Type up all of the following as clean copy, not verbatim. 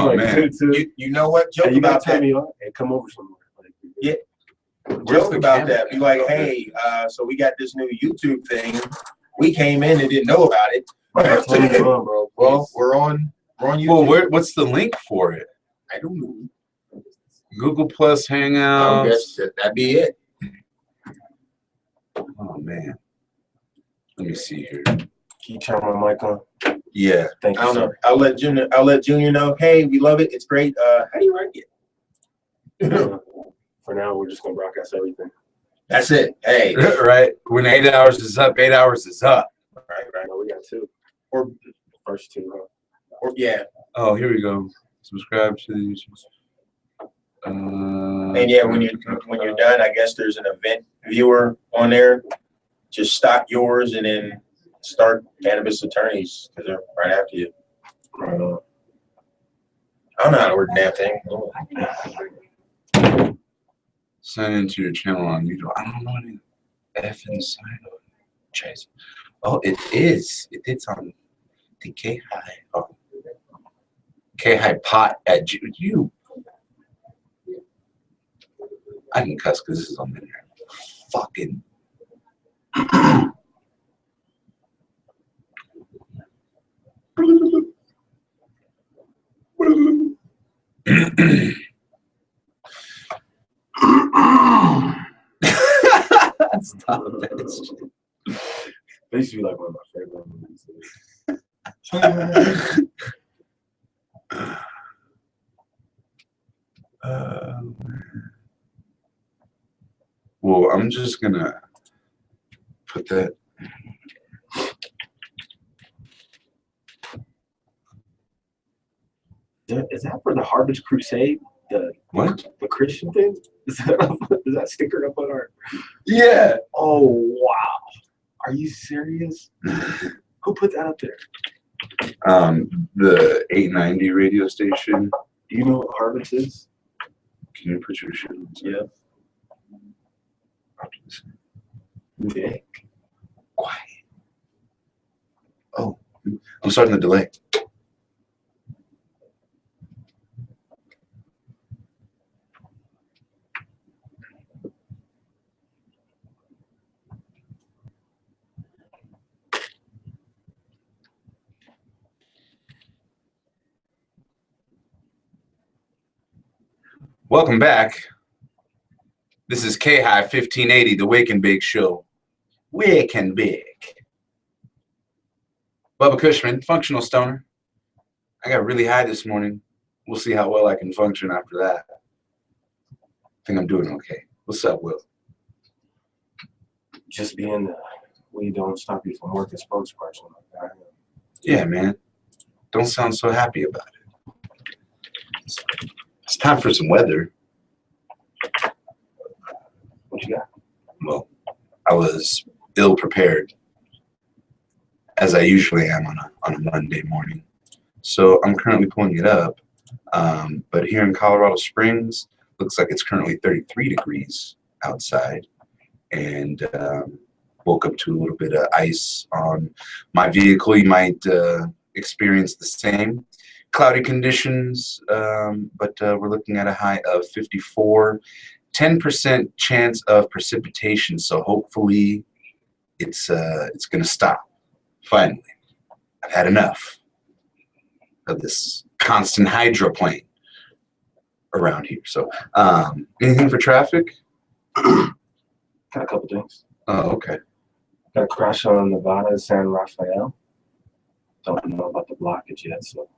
Oh, like, man. You know what? Joke you about gotta tell that. me and come over somewhere. Like, Yeah. Where's Joke the about camera? that. Be like, hey, so we got this new YouTube thing. We came in and didn't know about it. tell me on, bro. Well, we're on YouTube. Well, what's the link for it? I don't know. Google Plus I Hangouts. guess that'd be it. Oh man. Let me see here. Can you turn my mic on? Yeah. Thank I you, don't know. sir. I'll let Junior know. Hey, we love it. It's great. How do you rank it? For now, we're just gonna broadcast everything. That's it. Hey. Right. When 8 hours is up, 8 hours is up. Right. No, we got two. Or First two, huh? yeah. Oh, here we go. Subscribe to the YouTube. And yeah, when you're done, I guess there's an event viewer on there. Just stock yours and then start Cannabis Attorneys because they're right after you. Right on. I don't know how to work that thing. Sign into your channel on YouTube. I don't know any effing sign on. Chase. Oh, it is. It's on the K-High. Oh. K-High pot at you. I can cuss because this is on there. Fucking. Stop that shit. They used to be like one of my favorite movies. Well, I'm just gonna put that. Is that for the Harvest Crusade? What? The Christian thing? Is that sticker up on our? Yeah. Oh wow! Are you serious? Who put that up there? The 890 radio station. Do you know what Harvest is? Can you put your shit on? Yeah. Nick. Quiet. Oh, I'm starting the delay. Welcome back. This is K-High 1580, the Wake and Bake Show. Wake and Bake. Bubba Cushman, functional stoner. I got really high this morning. We'll see how well I can function after that. I think I'm doing okay. What's up, Will? Just being we don't stop you from working spokesperson like that. Yeah, man. Don't sound so happy about it. It's time for some weather. What you got? Well, I was ill prepared, as I usually am on a Monday morning. So I'm currently pulling it up. But here in Colorado Springs, looks like it's currently 33 degrees outside. And woke up to a little bit of ice on my vehicle. You might experience the same. Cloudy conditions, but we're looking at a high of 54. 10% chance of precipitation, so hopefully it's going to stop. Finally, I've had enough of this constant hydroplane around here. So, anything for traffic? Got a couple things. Oh, okay. Got a crash on Nevada, San Rafael. Don't know about the blockage yet, so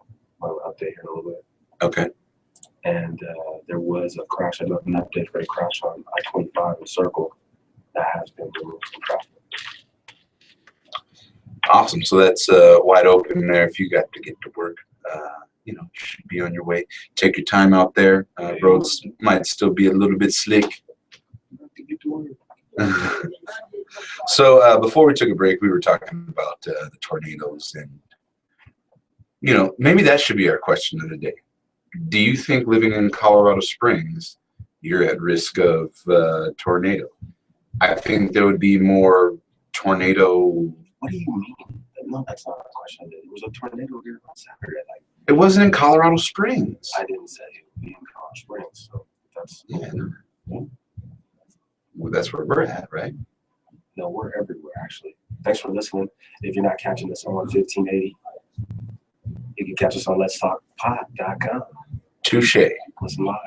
I'll update here in a little bit. Okay. And there was a crash. I left an update for a crash on I-25 in Circle that has been removed from traffic. Awesome. So that's wide open there. If you got to get to work, you should be on your way. Take your time out there. Roads might still be a little bit slick. So before we took a break, we were talking about the tornadoes, and maybe that should be our question of the day. Do you think living in Colorado Springs, you're at risk of tornado? I think there would be more tornado. What do you mean? No, that's not a question. There was a tornado here on Saturday. It wasn't in Colorado Springs. I didn't say it would be in Colorado Springs, so that's Yeah. Well, that's where we're at, right? no, we're everywhere actually. Thanks for listening. If you're not catching us on 1580, you can catch us on letstalkpod.com. Touche. Listen live.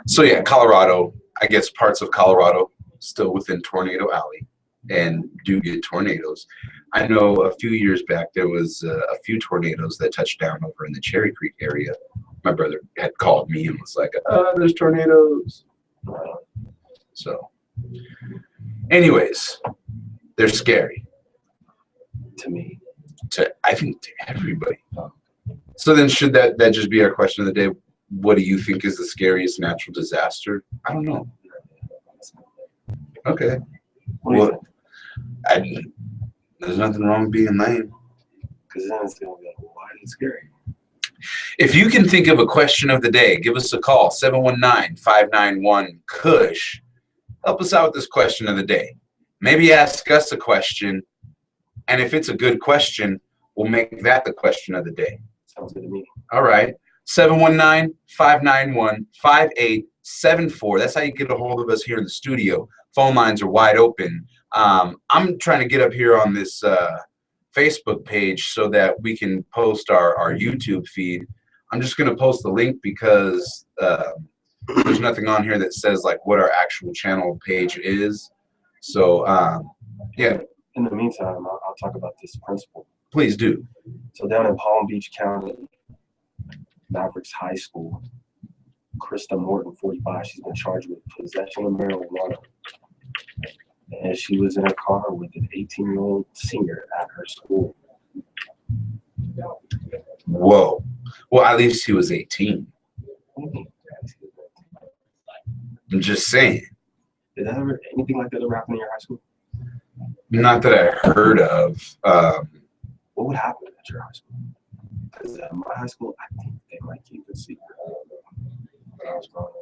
So yeah, Colorado, I guess parts of Colorado still within Tornado Alley and do get tornadoes. I know a few years back there was a few tornadoes that touched down over in the Cherry Creek area. My brother had called me and was like, there's tornadoes. So anyways, they're scary. To me. I think to everybody. So then should that just be our question of the day? What do you think is the scariest natural disaster? I don't know. Okay. What do you think? There's nothing wrong with being lame. Because then it's going to be like, why is it scary? If you can think of a question of the day, give us a call, 719-591-KUSH. Help us out with this question of the day. Maybe ask us a question, and if it's a good question, we'll make that the question of the day. Sounds good to me. All right. 719-591-5874. That's how you get a hold of us here in the studio. Phone lines are wide open. I'm trying to get up here on this Facebook page so that we can post our YouTube feed. I'm just going to post the link because there's nothing on here that says like what our actual channel page is. So, yeah. In the meantime, I'll talk about this principal. Please do. So down in Palm Beach County, Mavericks High School, Krista Morton, 45, she's been charged with possession of marijuana. And she was in a car with an 18-year-old senior at her school. Whoa. Well, at least he was 18. I'm just saying. Did that ever, anything like that ever happen in your high school? Not that I heard of. What would happen at your high school? Because at my high school, I think they might keep it secret. When I was growing up.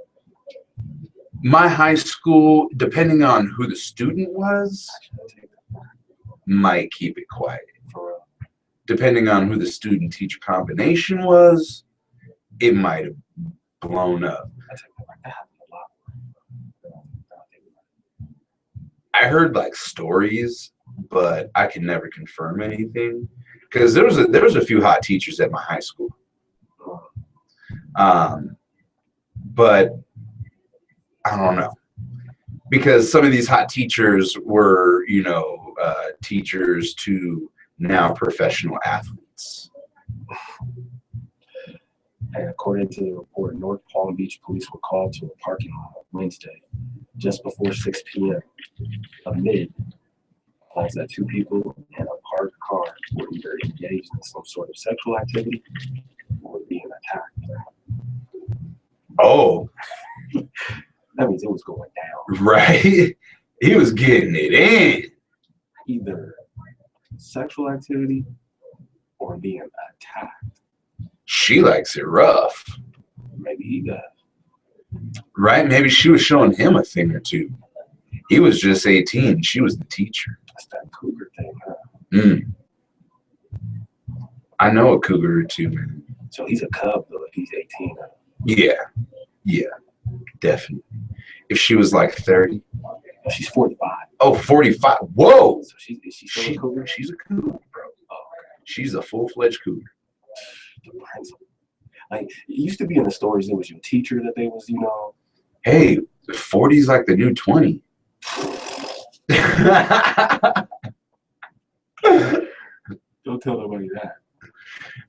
My high school, depending on who the student was, might keep it quiet. For real. Depending on who the student-teacher combination was, it might have blown up. I take that back. That happened a lot. I heard like stories, but I can never confirm anything because there was a few hot teachers at my high school. But I don't know, because some of these hot teachers were, teachers to now professional athletes. And according to the report, North Palm Beach police were called to a parking lot Wednesday, just before 6 p.m. Amid calls that two people in a parked car were either engaged in some sort of sexual activity or being attacked. Oh, That means it was going down. right. He was getting it in. Either sexual activity or being attacked. She likes it rough. Maybe he does. Right? Maybe she was showing him a thing or two. He was just 18. She was the teacher. That's that cougar thing, huh? I know a cougar or two, man. So he's a cub, though, if he's 18. Huh? Yeah, definitely. If she was like 30. She's 45. Oh, 45. Whoa. So is she still a cougar? She's a cougar, bro. Oh, okay. She's a full-fledged cougar. The principal. Like, it used to be in the stories, it was your teacher that they was, Hey, 40's like the new 20. Don't tell nobody that.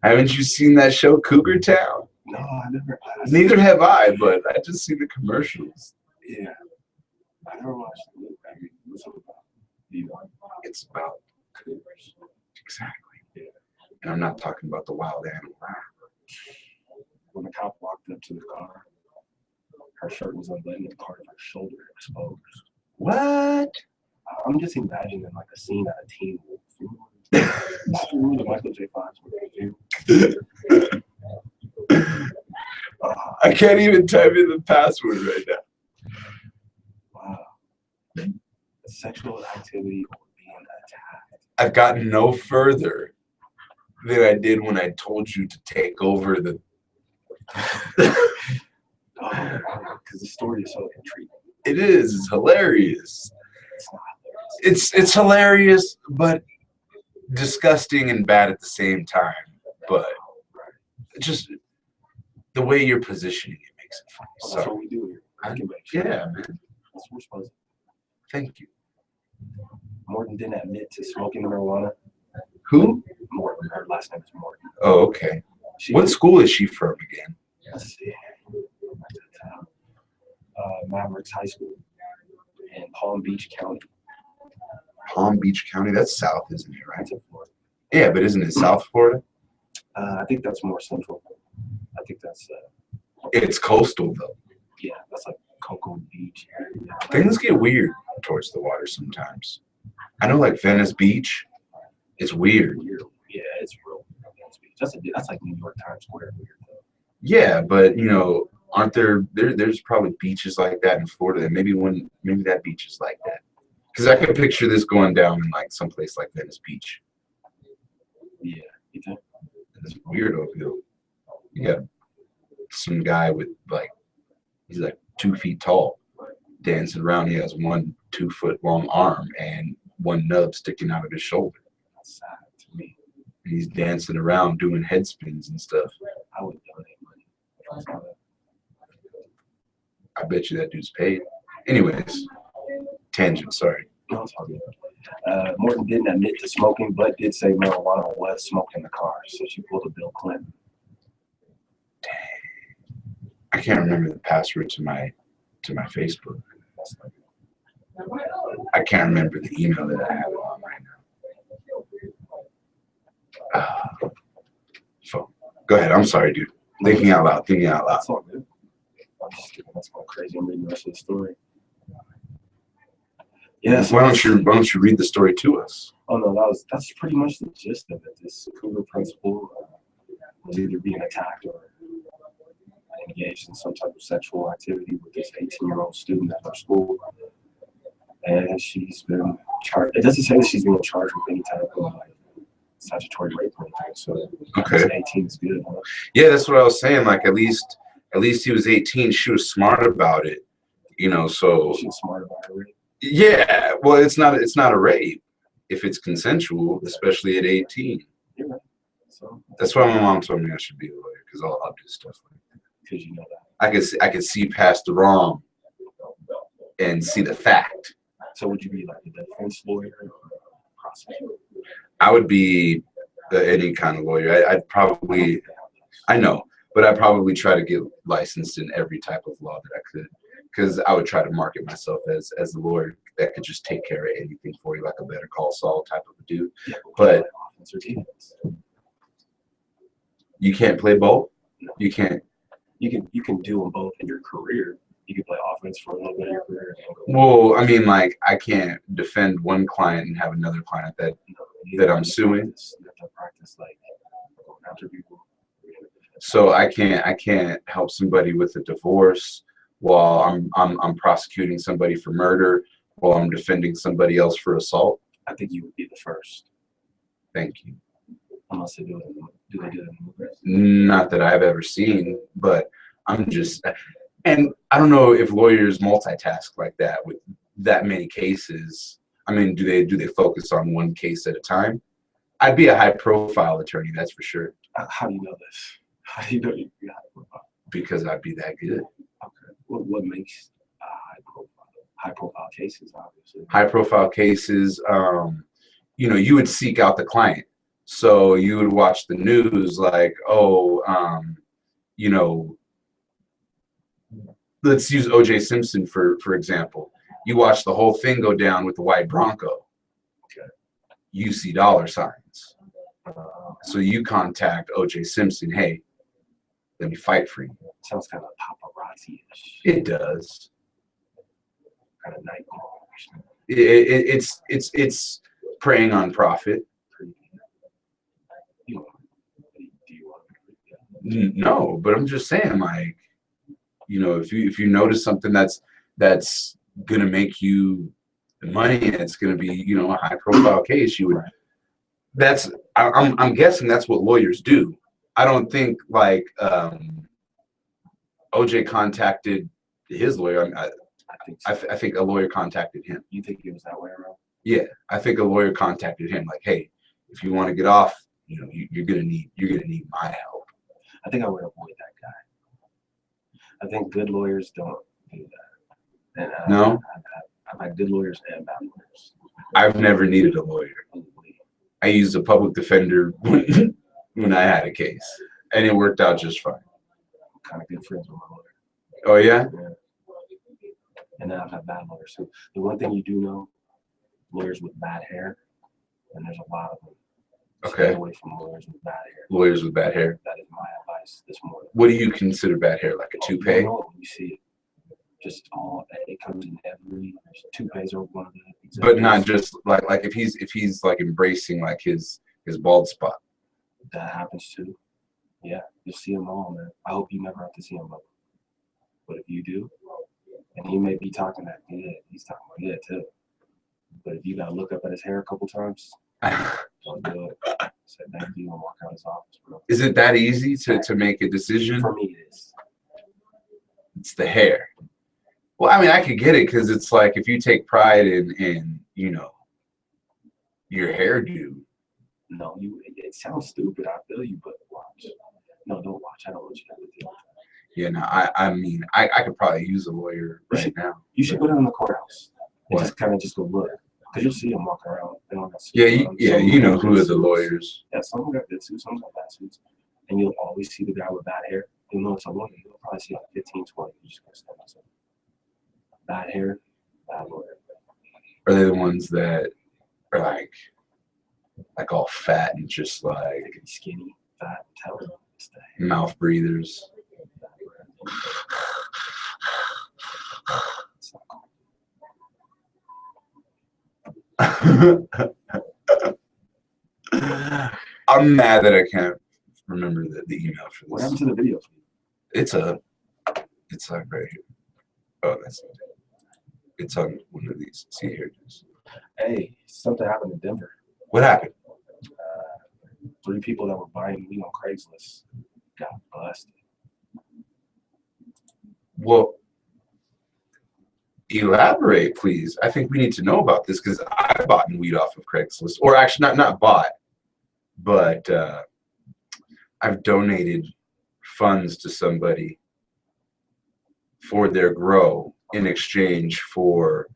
Haven't you seen that show Cougar Town? No, I never. Neither have I, but I just see the commercials. Yeah. I never watched it. I mean, what's it about? It's about Cougars. exactly. Yeah. And I'm not talking about the wild animal. When the cop walked up to the car, her shirt was unbuttoned and part of her shoulder exposed. What? I'm just imagining like a scene at a Teen Wolf. Remember the Michael J. Fox movie? I can't even type in the password right now. Wow. Sexual activity or being attacked. I've gotten no further than I did when I told you to take over the. Oh, because the story is so intriguing. It is. It's hilarious. It's not hilarious. It's hilarious, but disgusting and bad at the same time. But just the way you're positioning it makes it funny. Well, that's So what we do here. I can make yeah, sure. man. That's what we're supposed to. Thank you. Morton didn't admit to smoking the marijuana. Who? Morton, her last name is Morton. Oh, okay. She, What school is she from again? let's see. Mavericks High School in Palm Beach County. Palm Beach County. That's south, isn't it? Right? That's in Florida. Yeah, but isn't it South Florida? I think that's more central. I think that's It's coastal though. yeah, that's like Cocoa Beach area. Things get weird towards the water sometimes. I know, like Venice Beach. It's weird. Yeah, it's real. That's like New York Times Square weird though. Yeah, but you know, aren't there's probably beaches like that in Florida, and maybe that beach is like that. Because I can picture this going down in like someplace like Venice Beach. Yeah, you think? It's weirdo feel. You got some guy with he's like 2 feet tall, dancing around. He has 1 2-foot long arm and 1 nub sticking out of his shoulder. That's sad to me. He's dancing around doing head spins and stuff. I would donate money if I saw that. I bet you that dude's paid. Anyways, tangent, sorry. No, it's all good. Morton didn't admit to smoking, but did say marijuana was smoked in the car. So she pulled a Bill Clinton. I can't remember the password to my Facebook. I can't remember the email that I have it on right now. So go ahead. I'm sorry, dude. Thinking out loud. That's all good. I'm just kidding. That's going crazy. I'm reading the rest of the story. Yeah. So Why don't you read the story to us? Oh no, that's pretty much the gist of it. This Cougar principal was either being attacked or engaged in some type of sexual activity with this 18-year-old student at her school, and she's been charged. It doesn't say that she's being charged with any type of statutory rape or anything. So Okay. 18 is good. Huh? Yeah, that's what I was saying. Like at least he was 18. She was smart about it, you know. So She's smart about it. Right? yeah, well, it's not a rape if it's consensual, especially at 18. You're right. So That's why my mom told me I should be a lawyer because I'll do stuff like that. because you know that. I could see past the wrong and see the fact. So would you be like a defense lawyer or a prosecutor? I would be any kind of lawyer. I'd probably, I know, but I'd probably try to get licensed in every type of law that I could, because I would try to market myself as a lawyer that could just take care of anything for you, like a Better Call Saul type of a dude. Yeah, But offense or defense. you can't play both. You can't. You can do them both in your career. You can play offense for a little bit of your career. Well, I mean, like I can't defend one client and have another client that I'm suing. You have to practice like going after people. So I can't help somebody with a divorce while I'm prosecuting somebody for murder while I'm defending somebody else for assault. I think you would be the first, Thank you. unless they do it. Do they do it in movies? Not that I've ever seen, but I'm just, and I don't know if lawyers multitask like that with that many cases. I mean, do they focus on one case at a time? I'd be a high profile attorney, that's for sure, How do you know this? How do you know you got it? because I'd be that good. Okay. What makes high profile cases? Obviously. High profile cases, you know, you would seek out the client. So you would watch the news like, you know, let's use O.J. Simpson for example. You watch the whole thing go down with the white Bronco. Okay. You see dollar signs. So you contact O.J. Simpson, hey, let me fight for you. Sounds kind of paparazzi-ish. It does. Kind of night call. It's preying on profit. Do you want to? No, but I'm just saying, like, you know, if you notice something that's gonna make you money and it's gonna be, you know, a high profile case, you would I'm guessing that's what lawyers do. I don't think like OJ contacted his lawyer. I think a lawyer contacted him. You think it was that way around? Yeah, I think a lawyer contacted him. Like, hey, if you want to get off, you know, you're gonna need my help. I think I would avoid that guy. I think good lawyers don't do that. And No, I've had good lawyers and bad lawyers. I've never needed a lawyer. I used a public defender when I had a case, and it worked out just fine. I'm kind of good friends with my lawyer. Oh yeah? And then I've had bad lawyers too. The one thing you do know, lawyers with bad hair, and there's a lot of them. Okay. Stay away from lawyers with bad hair. Lawyers with bad hair. That is my advice this morning. What do you consider bad hair? Like a toupee? You know, you see it. Just all it comes in every toupees are one of the examples. But not just like if he's like embracing like his bald spot. That happens too. Yeah, you see them all, man. I hope you never have to see him, but if you do, and he may be talking that, yeah, he's talking about yeah too. But if you gotta look up at his hair a couple times, don't do it. Say thank you and walk out his office, bro. Is it that easy to make a decision? For me, it is. It's the hair. Well, I mean, I could get it because it's like if you take pride in you know your hairdo. No, it sounds stupid. I feel you, but watch. No, don't watch. I don't want you to have to deal with that. Yeah, no, I mean, I could probably use a lawyer right now. You should go down to the courthouse and What? just kind of just go look, because you'll see them walking around. They don't got suits Yeah, on. yeah, Some you know got who good are the suits. lawyers. Yeah, some got good suits, some got bad suits, and you'll always see the guy with bad hair. You'll know it's a lawyer. You'll probably see like 15, 20. You just gotta stand outside. Bad hair, bad lawyer. Are they the ones that are like all fat and just They like could be skinny, fat, tell them it's the hair. mouth breathers? It's not cool. I'm mad that I can't remember the email for What this. happened to the video? It's like right here. Oh, that's it. It's on one of these. See, here it is. Hey, something happened in Denver. What happened? 3 people that were buying weed on Craigslist got busted. Well, elaborate, please. I think we need to know about this because I bought weed off of Craigslist, or actually not bought, but I've donated funds to somebody for their grow in exchange for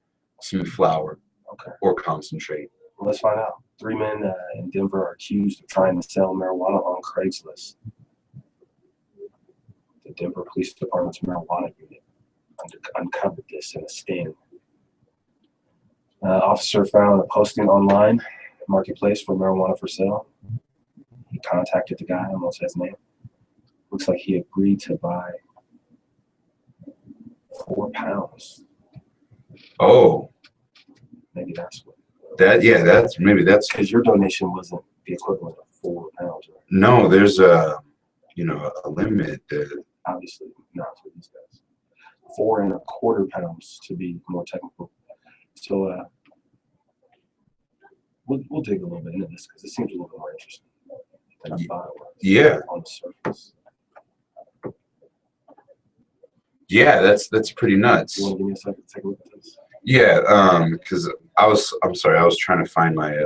some flour Okay. or concentrate. Well, let's find out. 3 men in Denver are accused of trying to sell marijuana on Craigslist. The Denver Police Department's marijuana unit uncovered this in a sting. Officer found a posting online marketplace for marijuana for sale. He contacted the guy, I don't know his name. Looks like he agreed to buy 4 pounds. Oh, Maybe that's what. that's Because your donation wasn't the equivalent of 4 pounds, right? no. There's a limit. Obviously not for these guys. 4 1/4 pounds to be more technical. So we'll dig a little bit into this because it seems a little bit more interesting than I thought it was. Yeah. On the surface. Yeah, that's pretty nuts. You want to give me a second to take a look at this? Yeah, because I'm sorry, I was trying to find my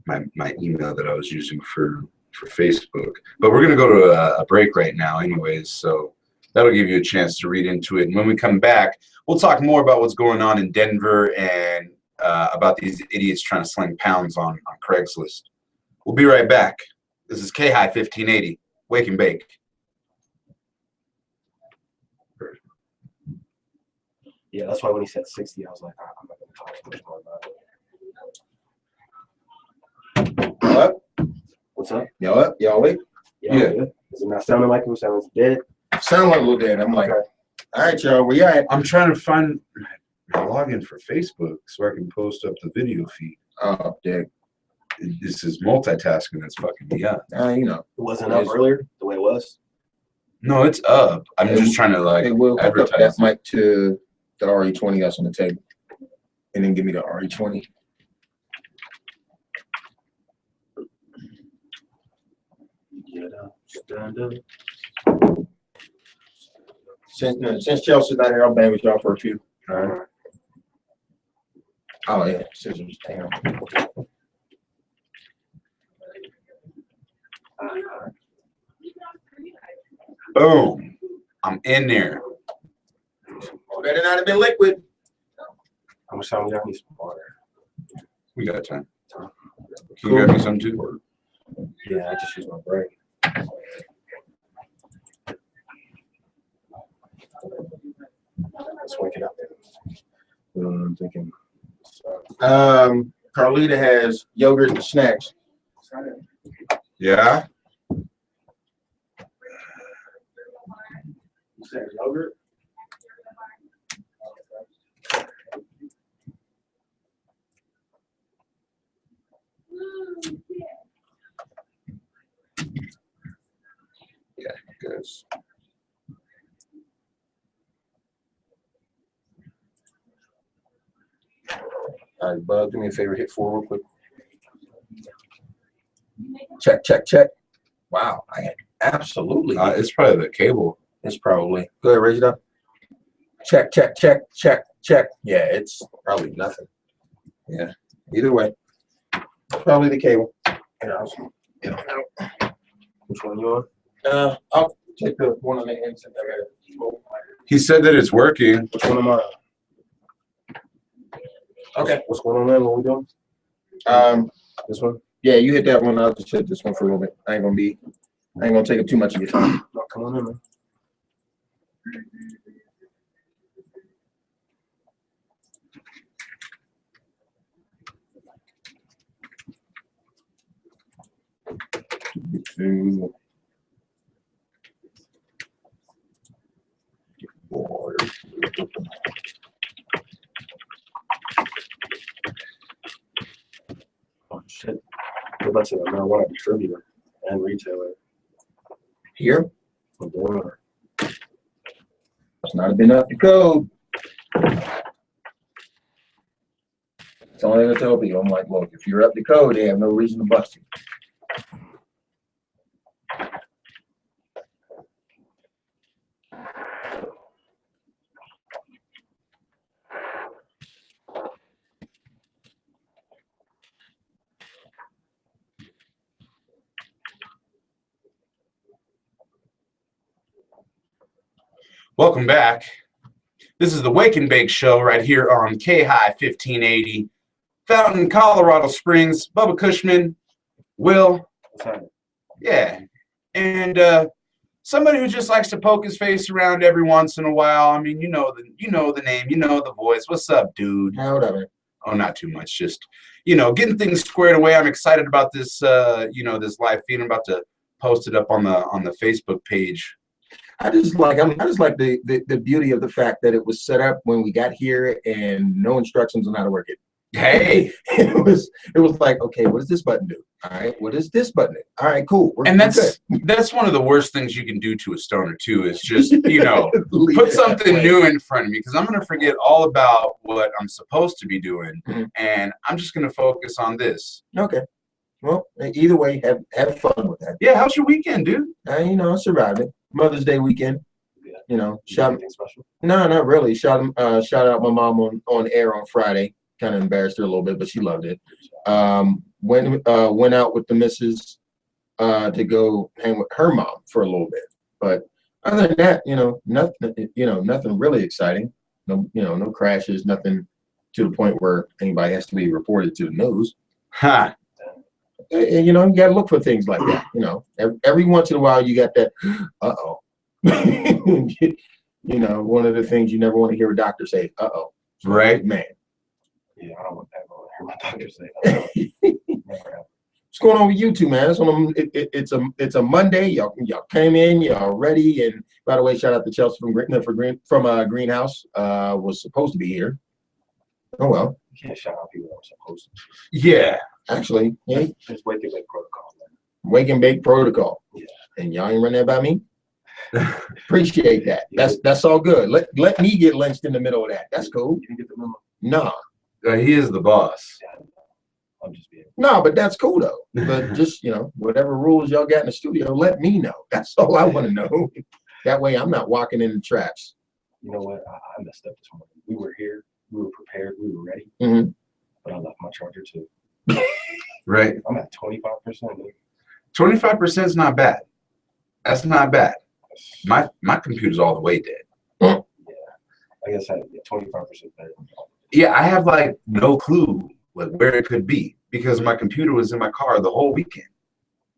my email that I was using for Facebook. But we're gonna go to a break right now, anyways. So that'll give you a chance to read into it. And when we come back, we'll talk more about what's going on in Denver and about these idiots trying to sling pounds on Craigslist. We'll be right back. This is K-High 1580. Wake and bake. Yeah, that's why when he said 60, I was like, I'm not going to talk too much more about it. What? What's up? Y'all up? Y'all awake? Yeah. Good. Is it not sounding like it was sounding dead? Sound like a little dead. I'm like, Okay. all right, y'all, where you at? I'm trying to find my login for Facebook so I can post up the video feed. Oh, dead. This is multitasking that's fucking me up. You know, It wasn't up earlier the way it was? No, it's up. I'm just trying to like they will hook up advertise. that mic to the RE20 that's on the table, and then give me the RE20. Since Chelsea's not here, I'll bang with y'all for a few. All right. Oh yeah, scissors. Damn. Boom. I'm in there. Better not have been liquid. How much time we got? Need some water. We got time. Can you grab me some too? Yeah, I just used my break. Let's wake it up. I'm thinking. Carlita has yogurt and snacks. Yeah. You said yogurt? Yeah, because All right, Bug, do me a favor, hit 4 real quick. Check, check, check. Wow, I had absolutely. it's probably the cable. It's probably. Go ahead, raise it up. Check, check, check, check, check. Yeah, it's probably nothing. Yeah, either way. Probably the cable. Which one you on? I'll take the one on the end. He said that it's working. Which one am I on? Okay. What's going on there? What we doing? This one? Yeah, you hit that one. I'll just hit this one for a little bit. I ain't gonna take up too much of your time. No, come on in, man. Water. Oh shit. What about to the marijuana distributor and retailer? Here, Or it's not been up to code. That's all I gotta tell people. I'm like, look, if you're up to code, they have no reason to bust you. Welcome back. This is the Wake and Bake Show right here on K-High 1580. Fountain, Colorado Springs. Bubba Cushman, Will. Yeah. And somebody who just likes to poke his face around every once in a while. I mean, you know the name, you know the voice. What's up, dude? Whatever. Oh, not too much. Just, getting things squared away. I'm excited about this, this live feed. I'm about to post it up on the Facebook page. I just like the beauty of the fact that it was set up when we got here and no instructions on how to work it. Hey, it was like, okay, what does this button do? All right, what does this button do? All right, cool. And that's one of the worst things you can do to a stoner too, is just put something new in front of me, because I'm gonna forget all about what I'm supposed to be doing, and I'm just gonna focus on this. Okay. Well, either way, have fun with that. Yeah, how's your weekend, dude? Surviving. Mother's Day weekend. Yeah. Shout. Anything special? No, not really. Shout out my mom on air on Friday. Kind of embarrassed her a little bit, but she loved it. Went out with the missus to go hang with her mom for a little bit. But other than that, nothing really exciting. No crashes, nothing to the point where anybody has to be reported to the news. Ha. And, you gotta look for things like that. Every once in a while you got that, uh-oh. One of the things you never want to hear a doctor say, uh-oh. Right. Man. Yeah, I don't want to hear my doctor say that. Never have. What's going on with you two, man? It's a Monday. Y'all came in, y'all ready. And by the way, shout out to Chelsea from Greenhouse. Was supposed to be here. Oh well. You can't shout out people that were supposed to. Yeah. Actually, yeah. It's Wake and Bake protocol, man. Wake and Bake protocol. Yeah. And y'all ain't run that by me. Appreciate that. That's all good. Let me get lynched in the middle of that. That's cool. You didn't get the memo. Nah. He is the boss. I'm just being. No, but that's cool though. But just, whatever rules y'all got in the studio, let me know. That's all I want to know. That way I'm not walking in the traps. You know what? I messed up this morning. We were here. We were prepared. We were ready. Mhm. But I left my charger too. Right. I'm at 25%. 25% is not bad. That's not bad. My computer's all the way dead. Yeah. I guess 25% better. Yeah, I have like no clue like where it could be because my computer was in my car the whole weekend.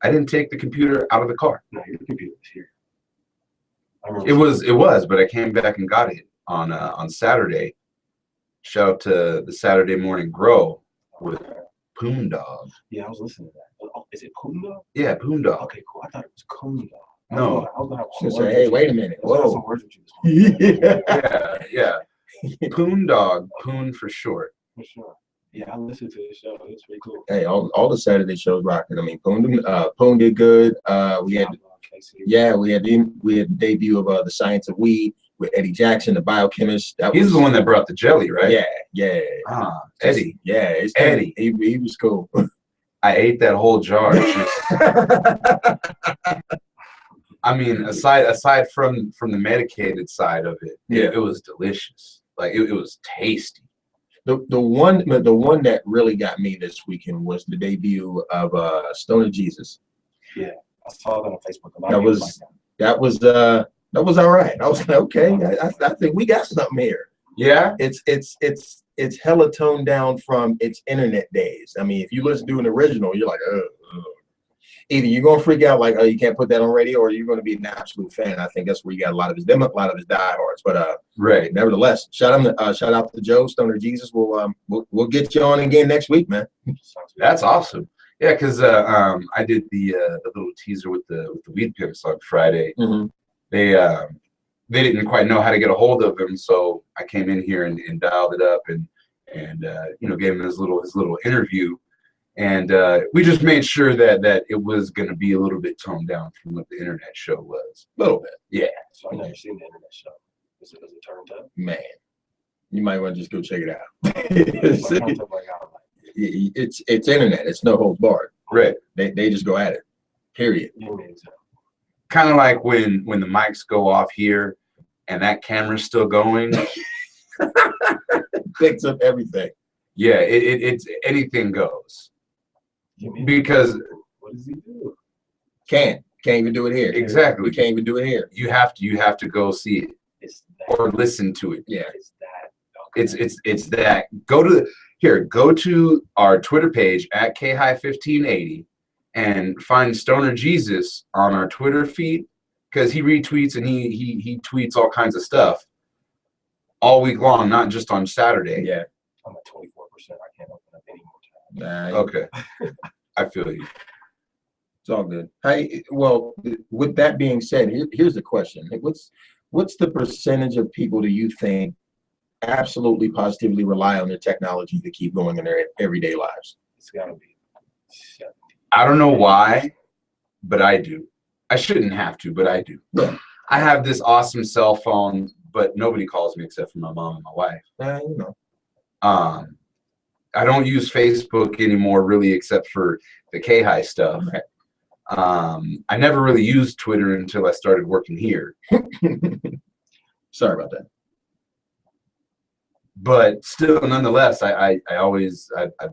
I didn't take the computer out of the car. No, your computer was here. It was, but I came back and got it on Saturday. Shout out to the Saturday Morning Grow with Poon Dog. Yeah, I was listening to that. Oh, is it Poon Dog? Yeah, Poon Dog. Okay, cool. I thought it was Coon Dog. No. I was gonna have Should some say, words hey, with wait you. a minute. I was gonna have Whoa. some words with you this morning. Yeah. Poon Dog, Poon for short. For sure. Yeah, I listened to the show. It's pretty cool. Hey, all the Saturday shows rocking. I mean, Poon did good. We had the debut of the Science of Weed with Eddie Jackson, the biochemist. He's the one that brought the jelly, right? Yeah. Eddie. Yeah, it's Eddie. He was cool. I ate that whole jar. I mean, aside from the medicated side of it, it was delicious. Like it was tasty. The one that really got me this weekend was the debut of Stoner Jesus. Yeah, I saw that on Facebook. That was all right. I was like, okay, I think we got something here. Yeah, it's hella toned down from its internet days. I mean, if you listen to an original, you're like, either you're gonna freak out like, oh, you can't put that on radio, or you're gonna be an absolute fan. I think that's where you got a lot of his diehards. But right. Nevertheless, shout out to Joe Stoner Jesus. We'll get you on again next week, man. That's awesome. Yeah, because I did the little teaser with the Weed Pimps on Friday. Mm-hmm. They didn't quite know how to get a hold of him, so I came in here and dialed it up and gave him his little interview. And we just made sure that it was going to be a little bit toned down from what the internet show was. A little bit. Yeah. So I've never seen the internet show. Is it turned up? Man, you might want to just go check it out. It's internet. It's no holds barred. Right. They just go at it. Period. Kind of like when the mics go off here and that camera's still going. Picks up everything. Yeah, it's anything goes. Because what does he do? Can't even do it here. Exactly. We can't even do it here. You have to go see it. It's that. Or listen to it. Yeah. It's that. Okay. It's that. Go to our Twitter page at khigh1580 and find Stoner Jesus on our Twitter feed, because he retweets and he tweets all kinds of stuff all week long, not just on Saturday. Yeah. I'm at 24%. I can't open up any more tabs. Okay. I feel you. It's all good. Hey, well, with that being said, here's the question. What's the percentage of people do you think absolutely positively rely on their technology to keep going in their everyday lives? It's got to be 70. I don't know why, but I do. I shouldn't have to, but I do. Yeah. I have this awesome cell phone, but nobody calls me except for my mom and my wife. I don't use Facebook anymore, really, except for the K-High stuff. Right. I never really used Twitter until I started working here. Sorry about that. But still, nonetheless, I've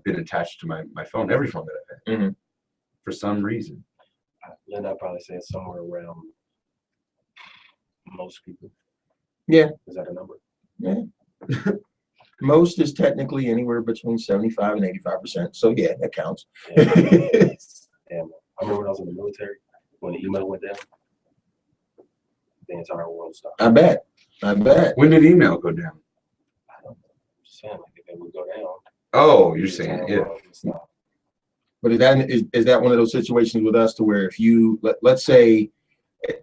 been attached to my phone, every phone that I've had, mm-hmm. for some reason. Linda, I'd probably say it's somewhere around most people. Yeah. Is that a number? Yeah. Most is technically anywhere between 75 and 85%. So yeah, that counts. Yeah. And I remember when I was in the military, when the email went down, the entire world stopped. I bet. When did email go down? I don't know. I'm just saying, like, if it would go down. Oh, you're saying, yeah. But is that one of those situations with us to where if you let's say,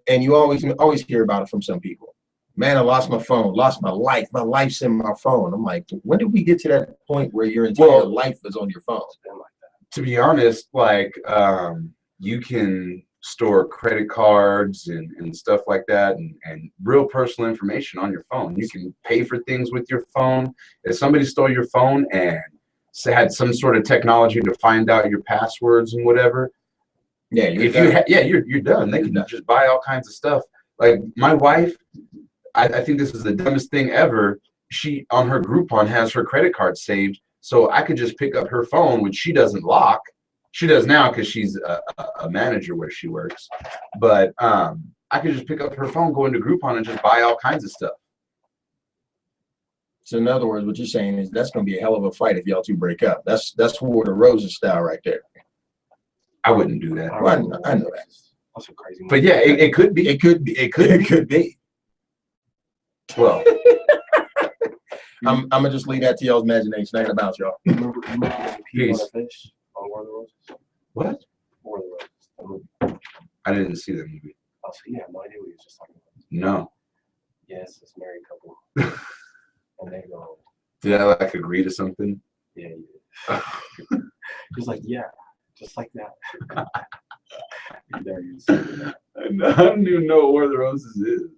and you always hear about it from some people, man, I lost my phone, lost my life. My life's in my phone. I'm like, when did we get to that point where your entire life is on your phone? It's been like that. To be honest, like you can store credit cards and stuff like that and real personal information on your phone. You can pay for things with your phone. If somebody stole your phone and had some sort of technology to find out your passwords and whatever, Yeah, you're if done. you're done. They can just buy all kinds of stuff. Like my wife, I think this is the dumbest thing ever. She on her Groupon has her credit card saved, so I could just pick up her phone, which she doesn't lock. She does now because she's a manager where she works. But I could just pick up her phone, go into Groupon, and just buy all kinds of stuff. So in other words, what you're saying is that's going to be a hell of a fight if y'all two break up. That's War of the Roses style right there. I wouldn't do that. Well, I know that. That's a crazy. But yeah, it could be. It could be. It could be. Well, I'm gonna just leave that to y'all's imagination. Ain't about y'all. Remember when Pete on Peace. a fish on War of the Roses? what? War of the Roses. The movie. I didn't see that movie. Oh, so you have no idea what he was just talking about. No. Yes, this married couple. And they go, Did I like agree to something? yeah, He's like, yeah, just like that. There he is. Oh, I don't even know what War of the Roses is. man,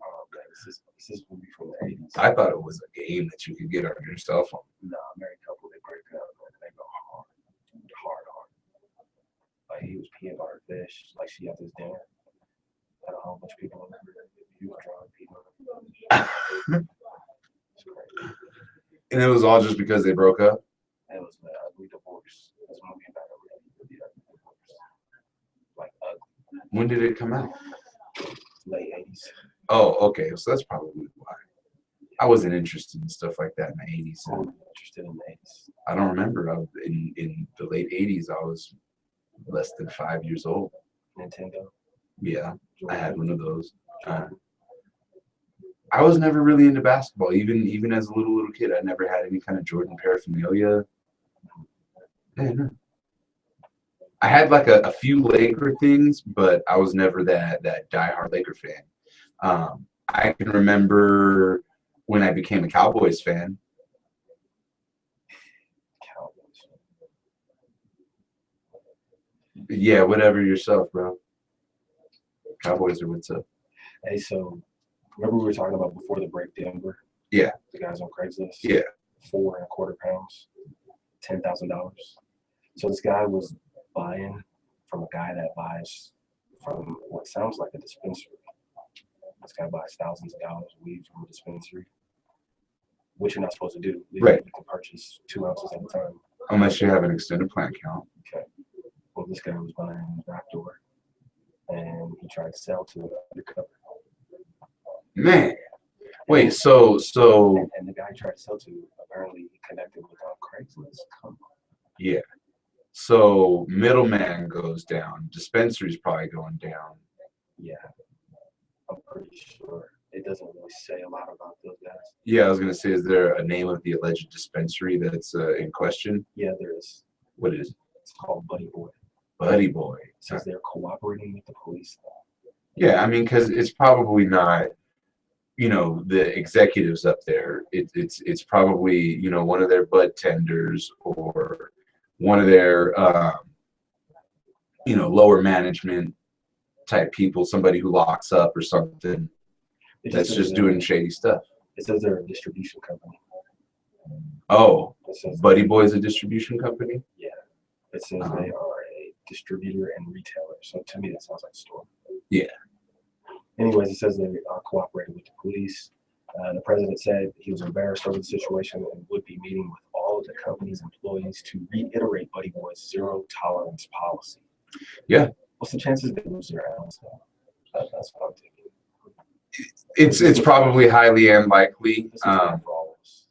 this is a movie from the 80s. I thought it was a game that you could get on your cell phone. No, married couple, they break up and they go hard. Like he was peeing on her fish, like she had this dinner. Had a whole bunch of people over there. He was drunk, peeing on her. It's crazy. And it was all just because they broke up? It was an ugly divorce. This movie about a really ugly divorce. Like ugly. When did it come out? Late 80s. Oh, okay. So that's probably why. I wasn't interested in stuff like that in the 80s. I wasn't interested in the 80s. I don't remember. In the late 80s, I was less than 5 years old. Nintendo. Yeah, I had one of those. Jordan. I was never really into basketball, even as a little kid. I never had any kind of Jordan paraphernalia. Yeah, no. I had like a few Laker things, but I was never that diehard Laker fan. I can remember when I became a Cowboys fan. Cowboys. Yeah, whatever yourself, bro. Cowboys are what's up. Hey, so remember we were talking about before the break Denver? Yeah. The guys on Craigslist? Yeah. 4 1/4 pounds, $10,000. So this guy was buying from a guy that buys from what sounds like a dispensary. This guy buys thousands of dollars of weed from a dispensary, which you're not supposed to do. Right. You can purchase 2 ounces at a time. Unless you have an extended plan account. Okay. Well, this guy was buying back door, and he tried to sell to an undercover. Man. Wait, so And the guy he tried to sell to, apparently he connected with on Craigslist. Come on. yeah. So middleman goes down. Dispensary's probably going down. Yeah. I'm pretty sure. It doesn't really say a lot about those guys. Yeah, I was gonna say, is there a name of the alleged dispensary that's in question? Yeah, there is. What is it? It's called Buddy Boy. Buddy Boy? It says they're cooperating with the police. Yeah, I mean, because it's probably not, the executives up there. It's probably, one of their bud tenders or one of their, lower management type people, somebody who locks up or something It that's says just they're- doing shady stuff. It says they're a distribution company. Oh, It says Buddy Boy's a distribution company? It says they are a distributor and retailer. So to me, that sounds like a store. Yeah. Anyways, it says they are cooperating with the police. The president said he was embarrassed over the situation and would be meeting with all of the company's employees to reiterate Buddy Boy's zero tolerance policy. Yeah. What's the chances they lose their house? That's what I'm thinking. It's probably highly unlikely. This is bad for all of us.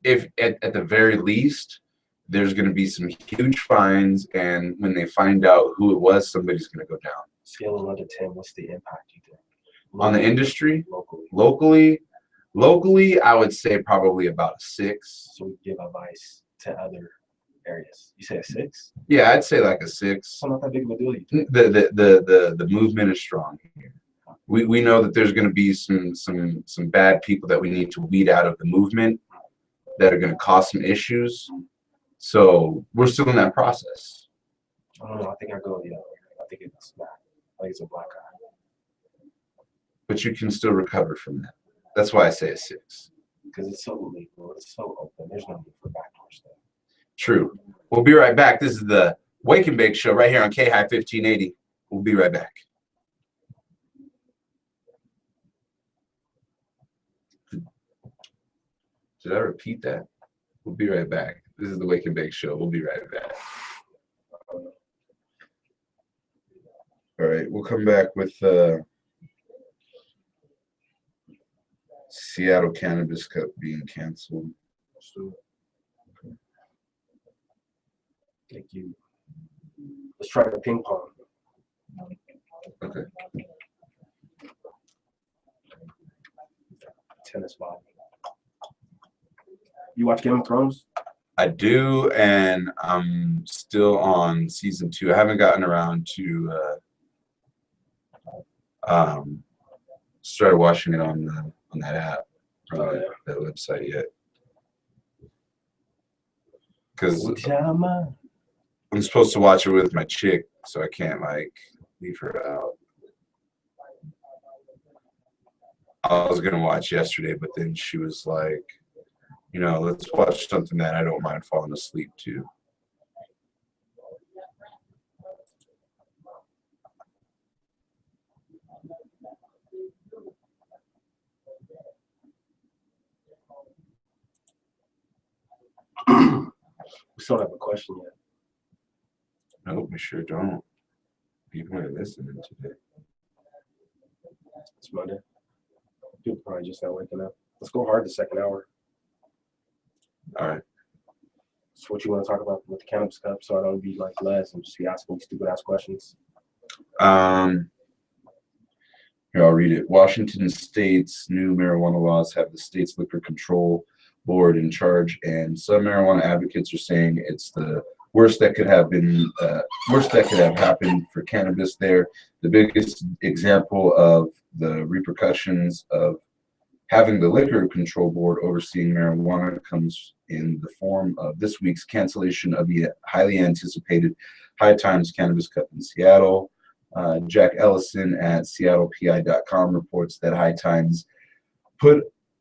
If at the very least, there's going to be some huge fines, and when they find out who it was, somebody's going to go down. Scale of 1 to 10, what's the impact you think? On the industry, Locally. locally, I would say probably about a 6. So we give advice to other areas. You say a 6? Yeah, I'd say like a 6. So not that big of a deal. You think? The movement is strong here. We know that there's going to be some bad people that we need to weed out of the movement that are going to cause some issues. So we're still in that process. I don't know. I think I go, I think it's black. I think it's a black eye. But you can still recover from that. That's why I say a 6. Because it's so illegal. It's so open. There's no need for backdoor stuff. True. We'll be right back. This is the Wake and Bake Show right here on K-High 1580. We'll be right back. Did I repeat that? We'll be right back. This is the Wake and Bake Show. We'll be right back. All right, we'll come back with Seattle Cannabis Cup being canceled. Thank you. Let's try the ping pong. Okay. Tennis ball. You watch Game of Thrones? I do, and I'm still on season 2. I haven't gotten around to started watching it on that app, or that website yet. Because I'm supposed to watch it with my chick, so I can't like leave her out. I was gonna watch yesterday, but then she was like, you know, let's watch something that I don't mind falling asleep to. We still don't have a question yet. Nope, we sure don't. People are listening today. It's Monday. People probably just not waking up. Let's go hard the second hour. All right. So what you want to talk about with the Cannabis Cup, so I don't be like Les and just be asking stupid ass questions. Here, I'll read it. Washington State's new marijuana laws have the state's liquor control board in charge, and some marijuana advocates are saying it's the worst that could have happened for cannabis there. The biggest example of the repercussions of having the liquor control board overseeing marijuana comes in the form of this week's cancellation of the highly anticipated High Times Cannabis Cup in Seattle. Jack Ellison at SeattlePI.com reports that High Times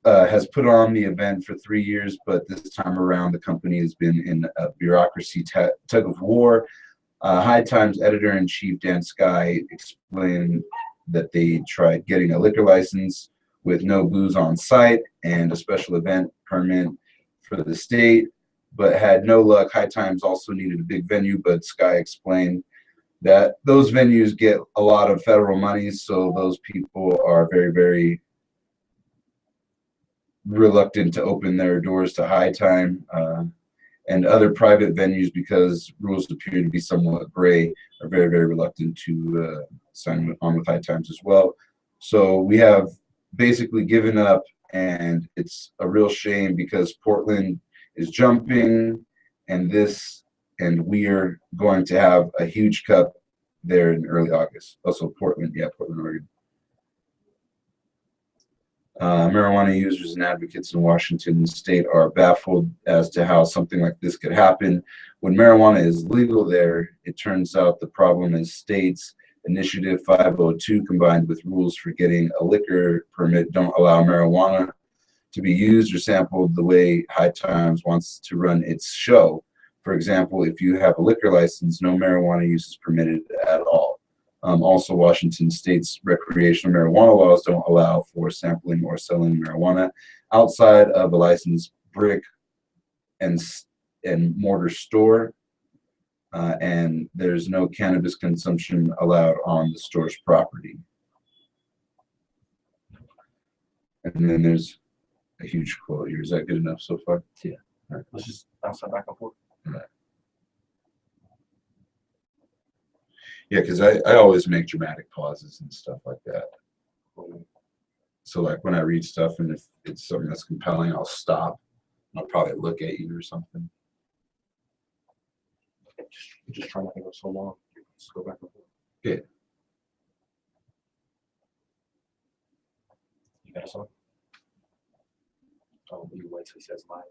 has put on the event for 3 years, but this time around the company has been in a bureaucracy tug of war. High Times editor-in-chief Dan Sky explained that they tried getting a liquor license with no booze on site and a special event permit for the state, but had no luck. High Times also needed a big venue, but Sky explained that those venues get a lot of federal money, so those people are very, very reluctant to open their doors to High Time and other private venues because rules appear to be somewhat gray, are very, very reluctant to sign on with High Times as well. So we have basically given up, and it's a real shame because Portland is jumping, and we're going to have a huge cup there in early August. Also Portland, Oregon. Marijuana users and advocates in Washington state are baffled as to how something like this could happen. When marijuana is legal there, it turns out the problem is states' Initiative 502 combined with rules for getting a liquor permit don't allow marijuana to be used or sampled the way High Times wants to run its show. For example, if you have a liquor license, no marijuana use is permitted at all. Also, Washington state's recreational marijuana laws don't allow for sampling or selling marijuana outside of a licensed brick and mortar store, and there's no cannabis consumption allowed on the store's property. And then there's a huge quote here. Is that good enough so far? Yeah. All right. Let's just bounce that back and forth. All right. Yeah, because I always make dramatic pauses and stuff like that. So like when I read stuff and if it's something that's compelling, I'll stop. I'll probably look at you or something. Just trying to think of so long. Let's go back and forth. Yeah. You got a song? Oh, you wait till he says live.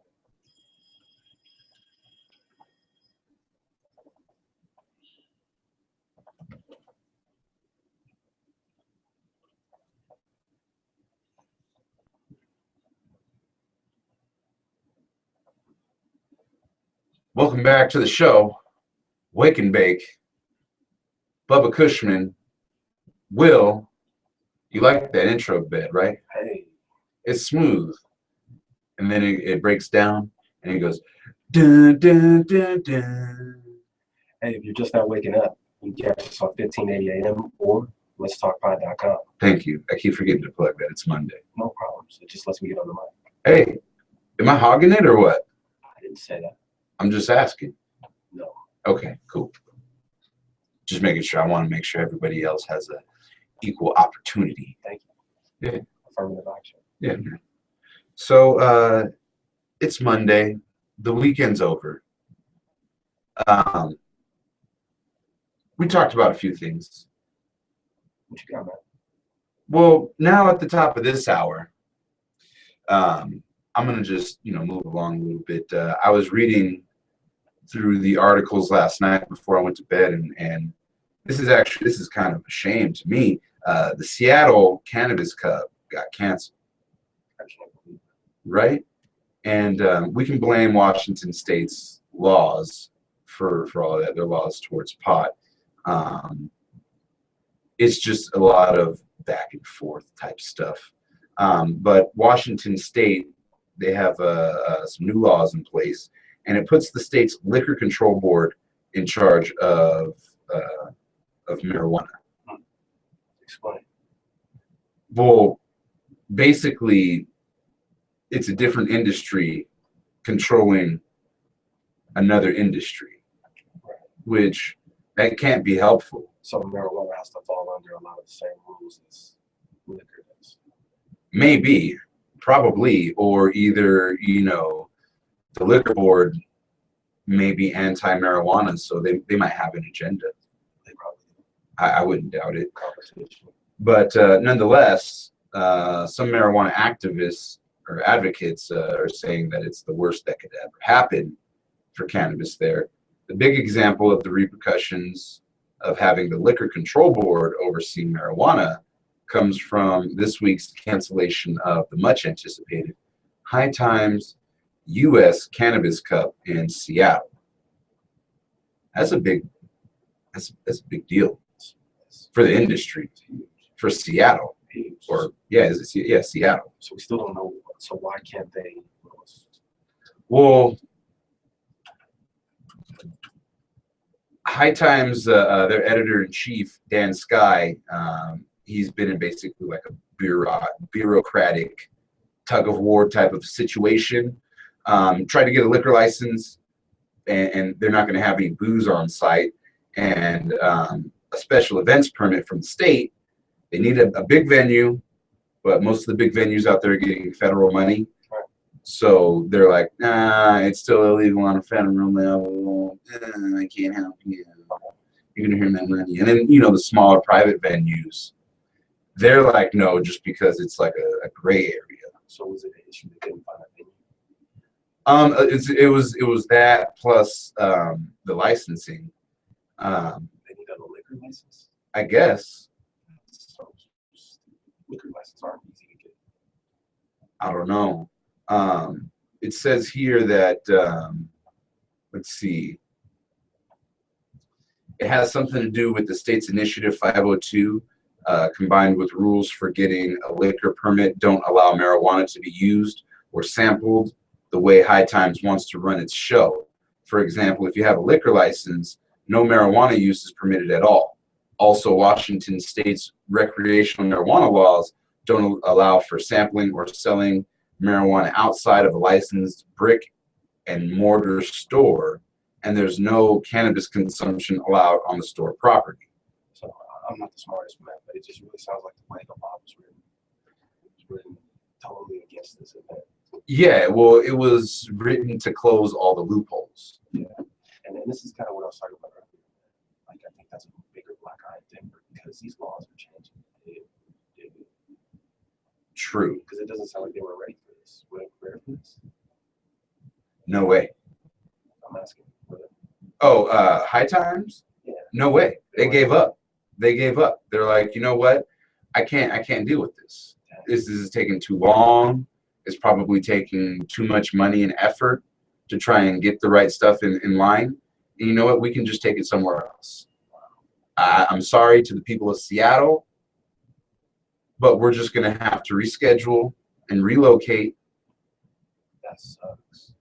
Welcome back to the show. Wake and Bake. Bubba Cushman. Will, you like that intro bit, right? Hey, It's smooth. And then it breaks down and it goes dun dun dun dun. hey, if you're just not waking up, you can catch us on 1580 AM or letstalkpod.com. Thank you. I keep forgetting to plug that. It's Monday. No problem. So it just lets me get on the mic. Hey, am I hogging it or what? I didn't say that. I'm just asking. No. Okay, cool. Just making sure. I want to make sure everybody else has a equal opportunity. Thank you. Yeah. Affirmative action. Yeah. So it's Monday. The weekend's over. We talked about a few things. What you got, man? Well, now at the top of this hour, I'm gonna just move along a little bit. I was reading through the articles last night before I went to bed, and this is kind of a shame to me. The Seattle Cannabis Cup got canceled, I can't believe it. right? And we can blame Washington State's laws for all that, their laws towards pot. It's just a lot of back and forth type stuff. But Washington State, they have some new laws in place, and it puts the state's liquor control board in charge of marijuana. Explain. Well, basically, it's a different industry controlling another industry, which that can't be helpful. So marijuana has to fall under a lot of the same rules as liquor does. Maybe, probably, or either, the liquor board may be anti-marijuana, so they might have an agenda. They probably do. I wouldn't doubt it. Competition. But nonetheless, some marijuana activists or advocates are saying that it's the worst that could ever happen for cannabis there. The big example of the repercussions of having the Liquor Control Board oversee marijuana comes from this week's cancellation of the much anticipated High Times U.S. Cannabis Cup in Seattle. That's a big deal for the industry, for Seattle, Huge. or Seattle. So we still don't know. So why can't they? Well, High Times, their editor-in-chief, Dan Sky, he's been in basically like a bureaucratic tug-of-war type of situation. Tried to get a liquor license, and they're not going to have any booze on site, and a special events permit from the state. They need a big venue, but most of the big venues out there are getting federal money. So they're like, nah, it's still illegal on a federal level. I can't help you. You're going to hear my money. And then, the smaller private venues, they're like, no, just because it's like a gray area. So was it an issue they couldn't find a venue? It was that plus the licensing. They need a liquor license. I guess. So liquor licenses aren't easy to get. I don't know. It says here that let's see. It has something to do with the state's initiative 502, combined with rules for getting a liquor permit don't allow marijuana to be used or sampled the way High Times wants to run its show. For example, if you have a liquor license, no marijuana use is permitted at all. Also, Washington State's recreational marijuana laws don't allow for sampling or selling marijuana outside of a licensed brick and mortar store, and there's no cannabis consumption allowed on the store property. So I'm not the smartest man, but it just really sounds like the way the law was written. It was written totally against this event. Yeah, well, it was written to close all the loopholes. Yeah, and this is kind of what I was talking about earlier. Like, I think that's a bigger black eye thing because these laws are changing. True. Because it doesn't sound like they were ready for this. Were they prepared for this? No way. I'm asking. Oh, High Times? Yeah. No way. They gave up. They're like, you know what? I can't deal with this. This is taking too long. It's probably taking too much money and effort. to try and get the right stuff in line. And you know what? We can just take it somewhere else. I'm sorry to the people of Seattle, but we're just going to have to reschedule and relocate. That sucks.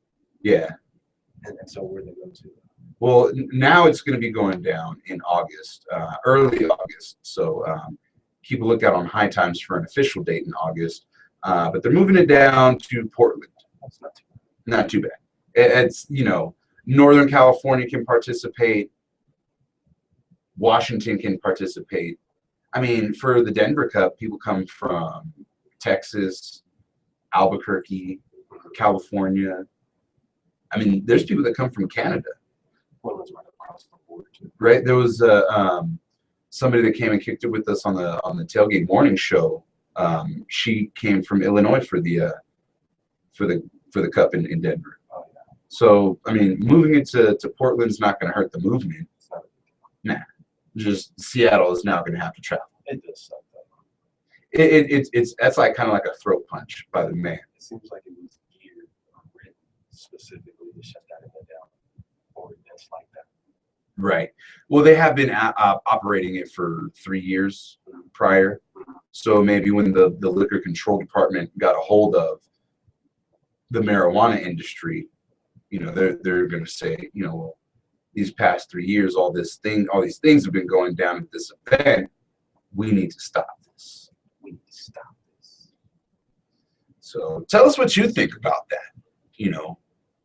Yeah. And so where they go to? Well, now it's going to be going down in August, early August. So keep a lookout on High Times for an official date in August. But they're moving it down to Portland. That's not too bad. Not too bad. It's, you know, Northern California can participate. Washington can participate. I mean, for the Denver Cup, people come from Texas, Albuquerque, California. I mean, there's people that come from Canada. Portland's right across the border too. Right? There was somebody that came and kicked it with us on the tailgate morning show. She came from Illinois for the cup in Denver. Oh, yeah. So I mean, moving it to Portland's not going to hurt the movement. It's not, Nah, just Seattle is now going to have to travel. it does suck though. It's that's like kind of like a throat punch by the man. It seems like it was geared or written specifically to shut that event down or events like that. Right. Well, they have been operating it for 3 years prior. So maybe when the liquor control department got a hold of the marijuana industry, you know, they're going to say, you know, well, these past 3 years, all these things have been going down at this event. We need to stop this. We need to stop this. So tell us what you think about that. You know,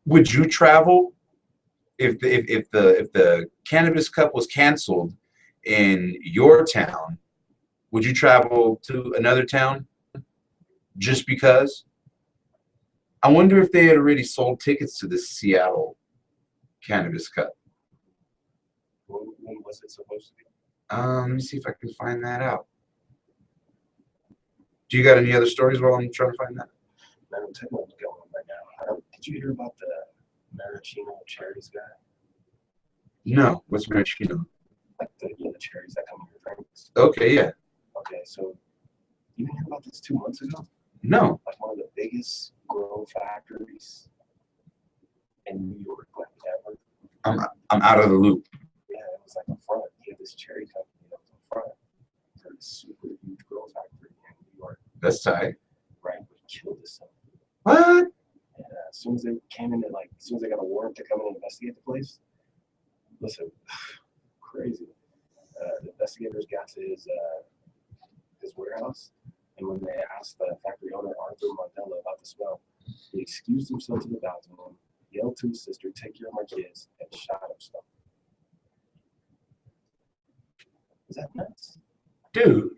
would you travel if the Cannabis Cup was canceled in your town? Would you travel to another town just because? I wonder if they had already sold tickets to the Seattle Cannabis Cup. When was it supposed to be? Let me see if I can find that out. Do you got any other stories while I'm trying to find that? Man, I'm taking a look at one right now. Did you hear about the maraschino cherries guy? No. What's maraschino? Like the cherries that come in your drinks. Okay, yeah. Okay, so you didn't hear about this 2 months ago? No. Like one of the biggest grow factories in New York, like ever. I'm out of the loop. Yeah, it was like a front. He had this cherry company up in front for this super huge grow factory in New York, That's tight. right? But he killed himself. What? And as soon as they came in, as soon as they got a warrant to come in and investigate the place, listen, crazy. The investigators got to his warehouse, and when they asked the factory owner, Arthur Mandela, about the smell, he excused himself to the bathroom, yelled to his sister, "Take care of my kids," and shot himself. Is that nuts? Dude.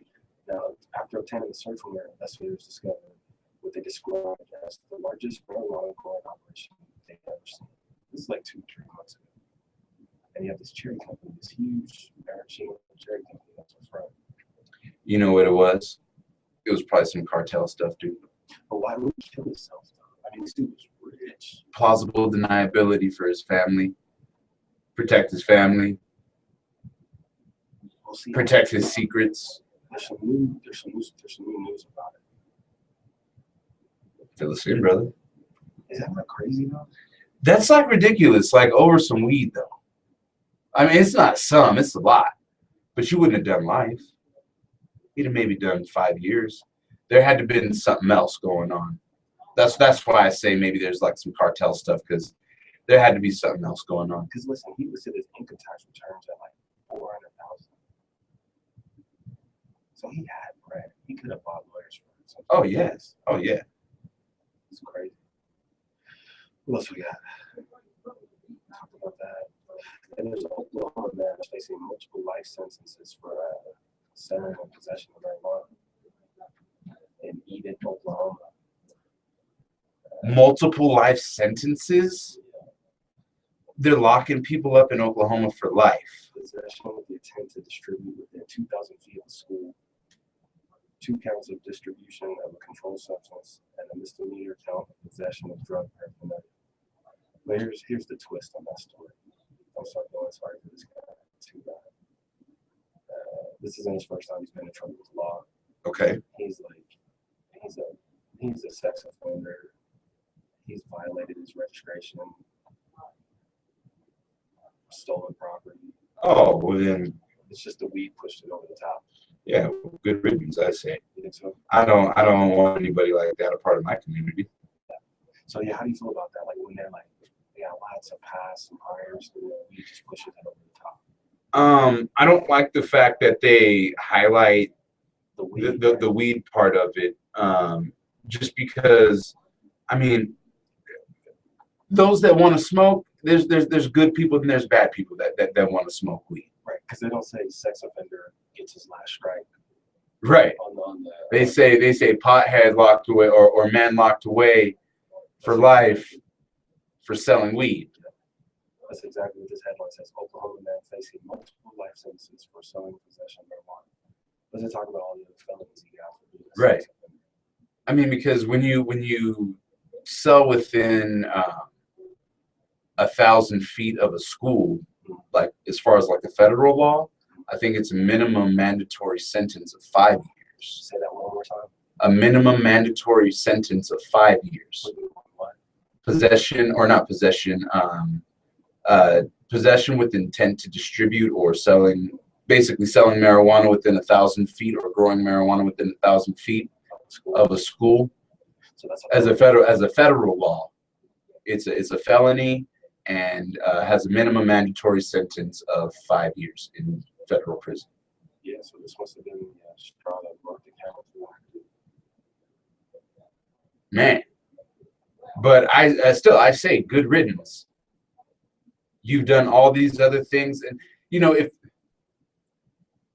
Now, after obtaining a search warrant, investigators discovered what they described as the largest marijuana growing operation they've ever seen. This is like 2-3 months ago. And you have this cherry company, this huge maraschino cherry company that's in front. You know what it was? It was probably some cartel stuff, dude. But why would he kill himself, though? I mean, this dude was rich. Plausible deniability for his family. Protect his family. We'll see. Protect his secrets. There's some new news about it. Fill us in, brother. Is that not crazy, though? That's like ridiculous. Like over some weed, though. I mean, it's not some, it's a lot. But you wouldn't have done life. You'd have maybe done 5 years. There had to have been something else going on. That's why I say maybe there's like some cartel stuff, because there had to be something else going on. Because listen, he listed his income tax returns at like 400,000. So he had bread. He could have bought lawyers for himself. Oh yes. Oh yeah. It's crazy. What else we got? Talk about that. And there's an Oklahoma man that's facing multiple life sentences for selling and possession of marijuana in Eden, Oklahoma. Multiple life sentences. They're locking people up in Oklahoma for life. Possession with the intent to distribute within 2,000 feet of the school. 2 counts of distribution of a controlled substance and a misdemeanor count of possession of drug paraphernalia. But here's the twist on that story. I'm sorry for this guy. Too bad. This isn't his first time he's been in trouble with the law. Okay. He's a sex offender. He's violated his registration stolen property. Oh, well then, It's just the weed pushed it over the top. yeah, good riddance, I say. You think so? I don't want anybody like that a part of my community. So yeah, how do you feel about that? Like when they're like, they got lots of past and priors, and weed just pushes it over the top. I don't like the fact that they highlight The weed. the weed part of it. Just because, I mean, those that want to smoke, there's good people and there's bad people that want to smoke weed. Right, because they don't say sex offender gets his last strike Right. on the. They say pothead locked away or man locked away for life for selling weed. That's exactly what this headline says. Oklahoma man facing multiple life sentences for selling possession of marijuana. Doesn't talk about all the other felonies he got for being a Right. sex offender. I mean, because when you sell within 1,000 feet of a school, like as far as like the federal law, I think it's a minimum mandatory sentence of 5 years. Say that one more time. A minimum mandatory sentence of 5 years. What? Possession or not possession, possession with intent to distribute or basically selling marijuana within 1,000 feet or growing marijuana within 1,000 feet of a school. So that's As a federal law, it's a felony and has a minimum mandatory sentence of 5 years in federal prison. yeah. So this must have been straw that broke the camel's back. Man, but I say good riddance. You've done all these other things, and if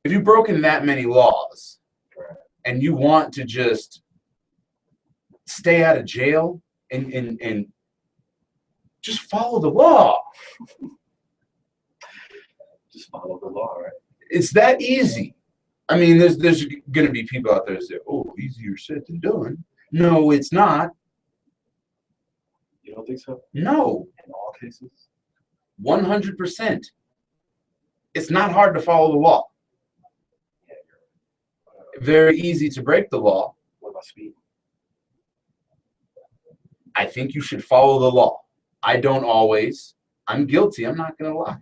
you've broken that many laws Right. and you want to just stay out of jail and just follow the law. Just follow the law, right? It's that easy. I mean, there's going to be people out there that say, "Oh, easier said than done." No, it's not. You don't think so? No, In all cases? 100%. It's not hard to follow the law. Yeah, you're right. Very easy to break the law. What about speed? I think you should follow the law. I don't always. I'm guilty. I'm not going to lie.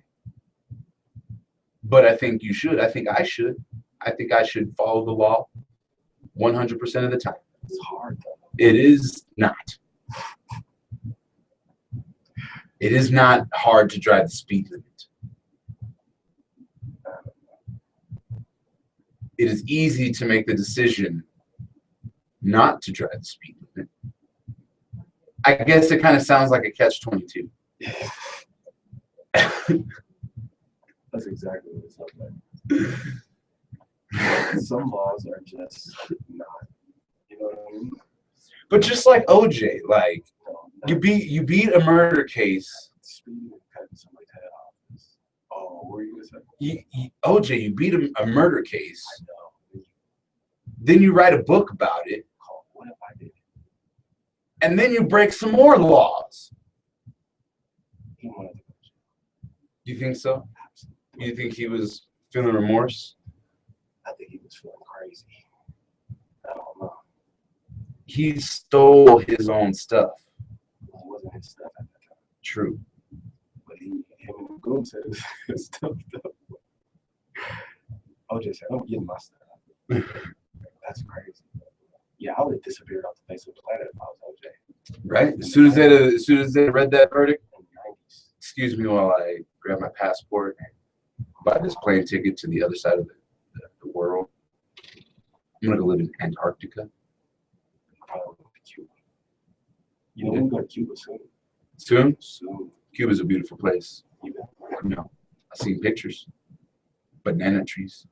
But I think you should. I think I should. I think I should follow the law 100% of the time. It's hard though. It is not. It is not hard to drive the speed limit. It is easy to make the decision not to drive the speed limit. I guess it kind of sounds like a catch-22. That's exactly what it's like. Some laws are just not. You know what I mean? But just like OJ, like No, you beat a murder case. speed and cutting somebody's head off. Oh, what were you gonna say? OJ, you beat a murder case. I know. Then you write a book about it, Call. What if I did? and then you break some more laws. He wanted to go to jail. You think so? Absolutely. You think he was feeling remorse? I think he was feeling crazy. I don't know. He stole his own stuff. It wasn't his stuff at that time. True. But him and the goon said it was his stuff. OJ said, I'm getting my stuff. That's crazy. Yeah, I would have disappeared off the face of the planet if I was OJ. Right? As soon as they read that verdict, In the 90s. excuse me while I grab my passport and buy this plane ticket to the other side of the world. I'm gonna go live in Antarctica. Probably went to Cuba. You know, we're going to Cuba soon. Soon? Soon. Cuba's a beautiful place. Cuba. No, I've seen pictures. Banana trees.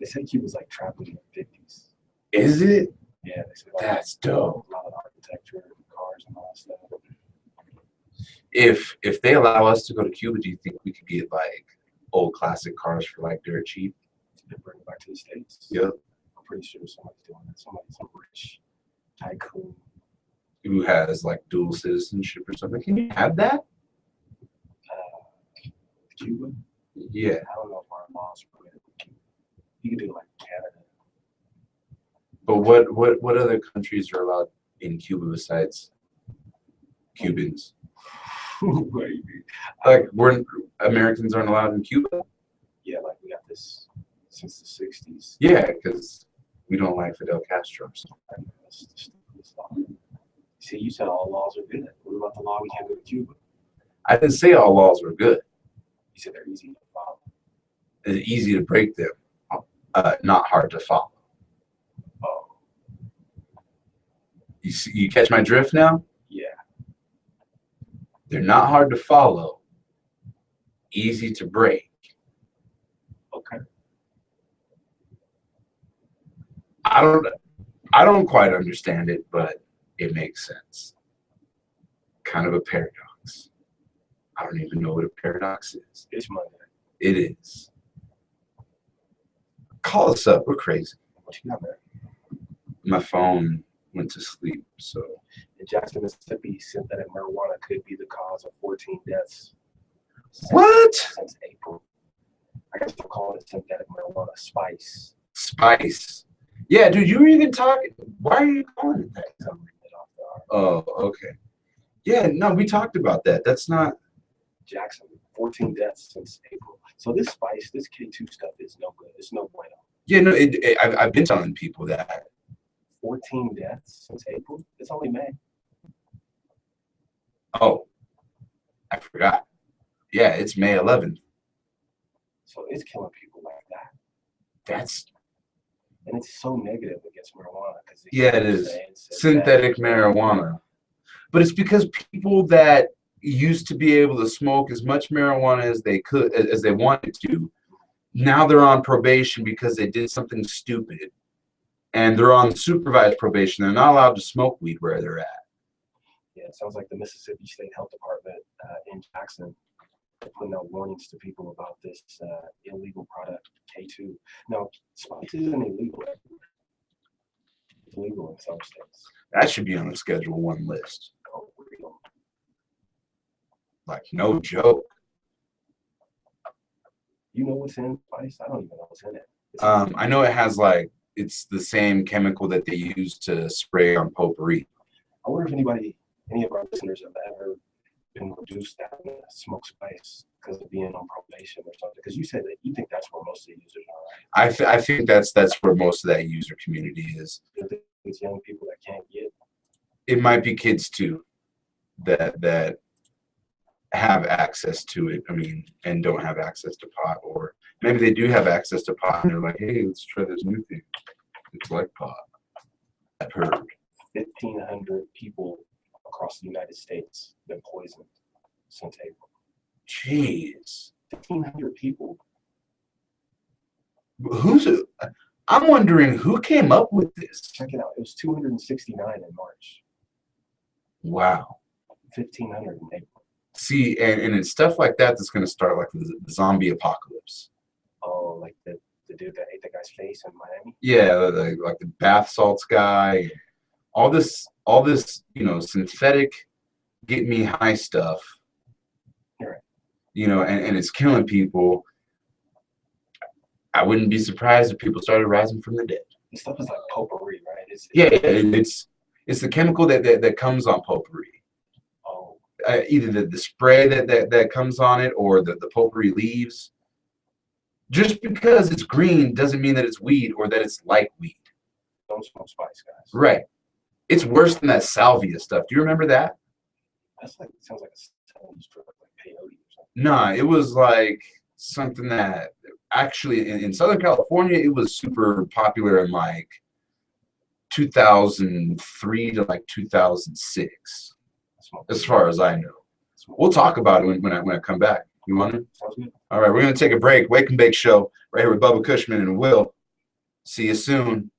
They say Cuba's like traveling in the 50s. Is it? Yeah, they say like, That's dope. a lot of architecture and cars and all that stuff. If they allow us to go to Cuba, do you think we could get like old classic cars for like dirt cheap? They bring it back to the States. Yep. I'm pretty sure somebody's doing that. Some rich tycoon. Who has like dual citizenship or something? Can you have that? Cuba? Yeah. I don't know if our laws permit it. You could do like Canada. But what other countries are allowed in Cuba besides Cubans? What do you mean? Like Americans aren't allowed in Cuba? Yeah, like we got this since the 60s. Yeah, because we don't like Fidel Castro. So. That's the stupidest law. See, you said all laws are good. What about the law we can't go to Cuba? I didn't say all laws were good. You said they're easy to follow. It's easy to break them, not hard to follow. Oh, You catch my drift now? yeah. They're not hard to follow, easy to break. Okay. I don't quite understand it, but it makes sense. Kind of a paradox. I don't even know what a paradox is. It's Monday. It is. Call us up. We're crazy. What you got there? My phone went to sleep, so In Jackson, Mississippi, synthetic marijuana could be the cause of 14 deaths. What? Since April. I guess they're calling it synthetic marijuana spice. Spice. Yeah, dude, you were even talking. Why are you calling it that? I'm reading it off the article. Oh, okay. Yeah, no, we talked about that. That's not. Jackson, 14 deaths since April. So this spice, this K2 stuff is no good. It's no bueno. Yeah, no, I've been telling people that. 14 deaths since April? It's only May. Oh, I forgot. Yeah, it's May 11th. So it's killing people like that. That's And it's so negative against marijuana. Yeah, it is. Synthetic marijuana. But it's because people that used to be able to smoke as much marijuana as they could, as they wanted to, now they're on probation because they did something stupid. And they're on supervised probation. They're not allowed to smoke weed where they're at. Yeah, it sounds like the Mississippi State Health Department in Jackson are putting out warnings to people about this illegal product, K2. Now, spice isn't illegal everywhere. It's legal in some states. That should be on the Schedule 1 list. Oh, real. Like, no joke. You know what's in spice? I don't even know what's in it. I know it has like, it's the same chemical that they use to spray on potpourri. I wonder if any of our listeners have ever been reduced down to smoke spice because of being on probation or something. Because you said that you think that's where most of the users are, right? I think that's where most of that user community is. It's young people that can't get. It might be kids too that have access to it. I mean, and don't have access to pot, or maybe they do have access to pot and they're like, hey, let's try this new thing. It's like pot. I've heard. 1,500 people across the United States been poisoned since April. Jeez. 1,500 people. I'm wondering who came up with this. Check it out. It was 269 in March. Wow. 1,500 in April. See, and it's stuff like that that's going to start like the zombie apocalypse. Oh, like the dude that ate the guy's face in Miami? Yeah, like the bath salts guy. All this, synthetic get me high stuff. Right. And it's killing people. I wouldn't be surprised if people started rising from the dead. This stuff is like potpourri, right? It's the chemical that comes on potpourri. Oh. Either the spray that comes on it or the potpourri leaves. Just because it's green doesn't mean that it's weed or that it's like weed. Don't smoke spice, guys. Right. It's worse than that salvia stuff. Do you remember that? That's like, sounds like a Chinese drug, like peyote or something. Nah, it was like something that actually in Southern California, it was super popular in like 2003 to like 2006, as far as I know. We'll talk about it when I come back. You want it? Sounds good. All right, we're going to take a break. Wake and Bake Show right here with Bubba Cushman and Will. See you soon.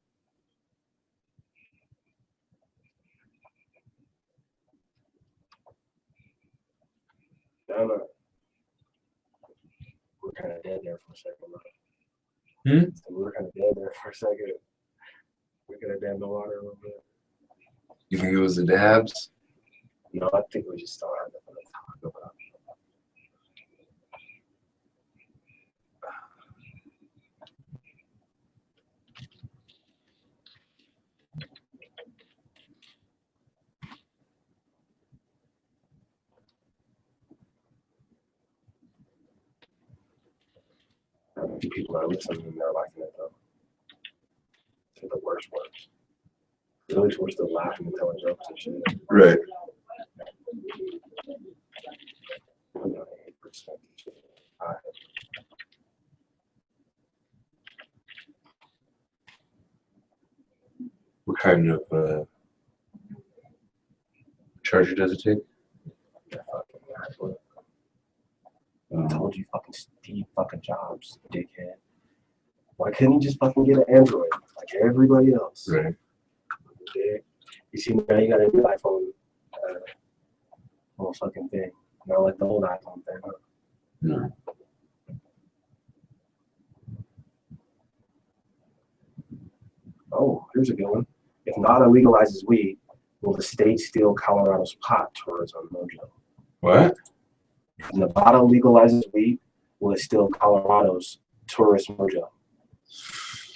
No. We're kind of dead there for a second. So we were kind of dead there for a second. We could have dammed the water a little bit. You think it was the dabs? No, I think we just still had nothing to talk about. 50 people are listening and they're liking it though. It's the worst ones. Really, we're still laughing and telling jokes and shit. Right. What kind of charger does it take? I told you fucking Steve fucking Jobs, dickhead. Why couldn't he just fucking get an Android like everybody else? Right. Dick. You see now you got a new iPhone little fucking thing. Not like the old iPhone thing, huh? No. Oh, here's a good one. If NADA legalizes weed, will the state steal Colorado's pot tourism mojo? What? If Nevada legalizes weed, will it steal Colorado's tourist mojo?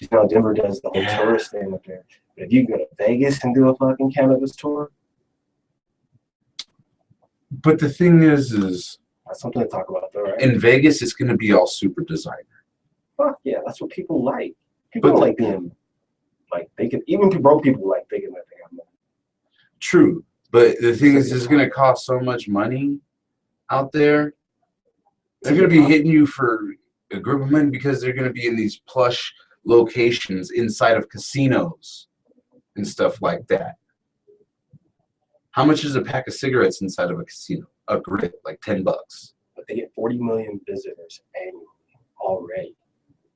You know, Denver does the whole tourist thing up there. But if you go to Vegas and do a fucking cannabis tour, But the thing is that's something to talk about, though, right? in Vegas, it's going to be all super designer. Fuck yeah, that's what people like. People But don't like being like they can. Even broke people like thinking that they have money. True. But the thing is, it's going to cost so much money out there. They're going to be hitting you for a group of men because they're going to be in these plush locations inside of casinos and stuff like that. How much is a pack of cigarettes inside of a casino? A grid, like $10. But they get 40 million visitors annually already.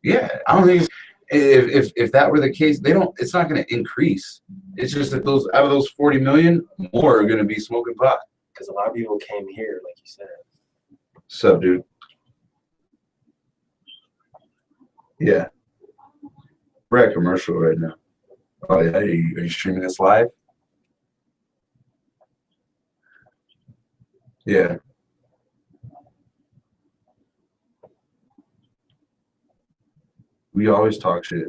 Yeah, I don't think if that were the case, they don't. It's not going to increase. It's just that those out of those 40 million, more are going to be smoking pot. Because a lot of people came here, like you said. What's up, dude? Yeah, we're at commercial right now. Oh yeah, are you streaming this live? Yeah. We always talk shit.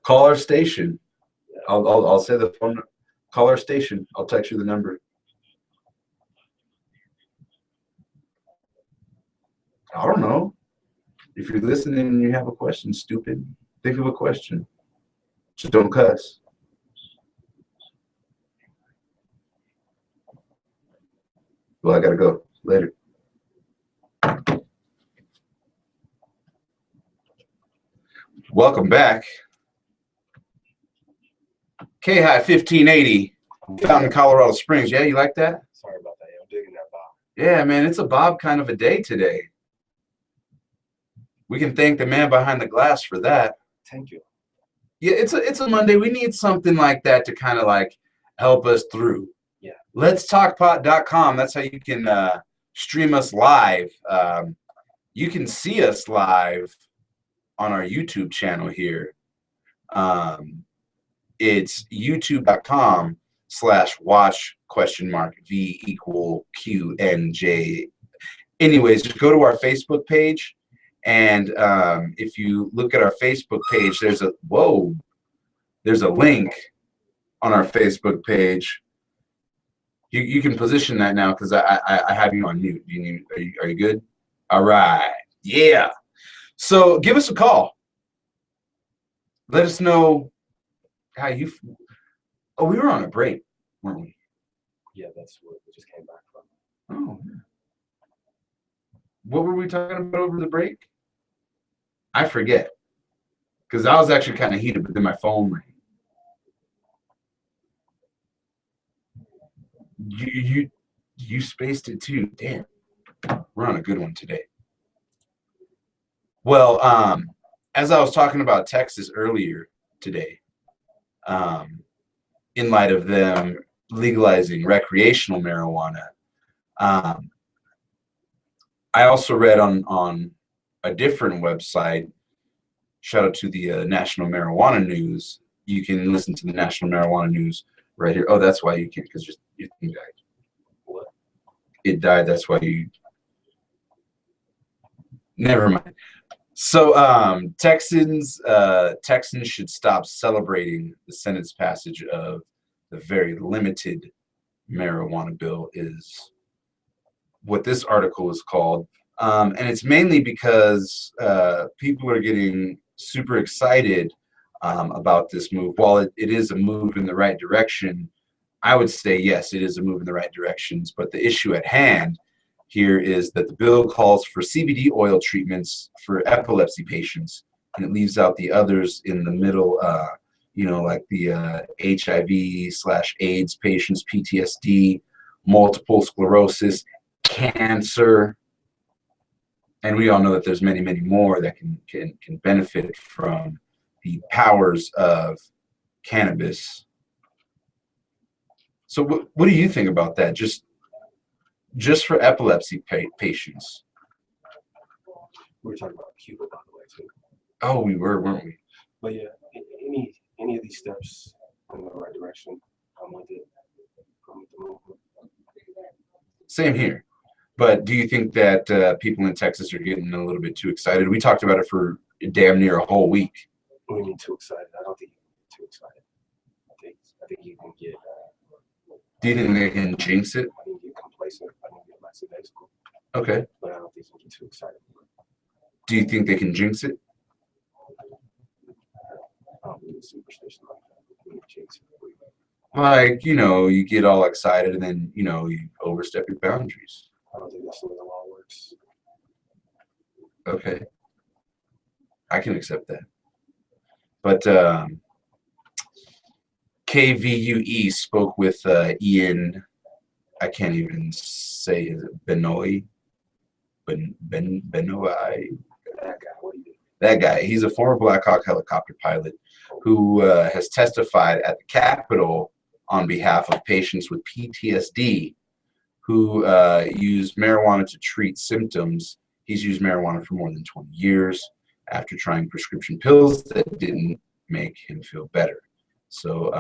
Call our station. I'll say the phone. Call our station. I'll text you the number. I don't know. If you're listening and you have a question, stupid, think of a question. Just don't cuss. Well, I gotta go. Later. Welcome back. K-High 1580, Fountain, Colorado Springs. Yeah, you like that? Sorry about that. I'm digging that bob. Yeah, man, it's a Bob kind of a day today. We can thank the man behind the glass for that. Thank you. Yeah, it's a Monday. We need something like that to kind of like help us through. Yeah. Let'sTalkPot.com. That's how you can stream us live. You can see us live on our YouTube channel here. It's youtube.com/watch?V=QNJ. Anyways, just go to our Facebook page. And if you look at our Facebook page, there's a link on our Facebook page. You can position that now because I have you on mute. Are you good? All right. Yeah. So give us a call. Let us know how you. Oh, we were on a break, weren't we? Yeah, that's what we just came back from. Oh. What were we talking about over the break? I forget. Because I was actually kind of heated, but then my phone rang. You spaced it too. Damn. We're on a good one today. Well, as I was talking about Texas earlier today, in light of them legalizing recreational marijuana, I also read on a different website, shout out to the National Marijuana News. You can listen to the National Marijuana News right here. Oh, that's why you can't, because your thing died. What? It died, that's why you... Never mind. So Texans should stop celebrating the Senate's passage of the very limited marijuana bill is what this article is called. And it's mainly because people are getting super excited about this move. While it is a move in the right direction, I would say, yes, it is a move in the right directions. But the issue at hand here is that the bill calls for CBD oil treatments for epilepsy patients, and it leaves out the others in the middle, like the HIV/AIDS patients, PTSD, multiple sclerosis, cancer. And we all know that there's many, many more that can benefit from the powers of cannabis. So what do you think about that? Just for epilepsy patients. We were talking about Cuba, by the way, too. Oh, we were, weren't we? But yeah, any of these steps in the right direction, I'm with it. I'm with the movement. Same here. But do you think that people in Texas are getting a little bit too excited? We talked about it for damn near a whole week. What do you mean too excited? I don't think you can get too excited. I think you can get. Do you think they can jinx it? I think you get complacent. I think you get lackadaisical. Okay. But I don't think you can get too excited. Do you think they can jinx it? I don't believe in superstition like that. We can jinx it. Like, you get all excited and then, you overstep your boundaries. I don't think that's the way the law works. Okay. I can accept that. But KVUE spoke with Ian, I can't even say, is it Benoit? Benoit? That guy, what do you do? That guy, he's a former Black Hawk helicopter pilot who has testified at the Capitol on behalf of patients with PTSD who use marijuana to treat symptoms. He's used marijuana for more than 20 years after trying prescription pills that didn't make him feel better. So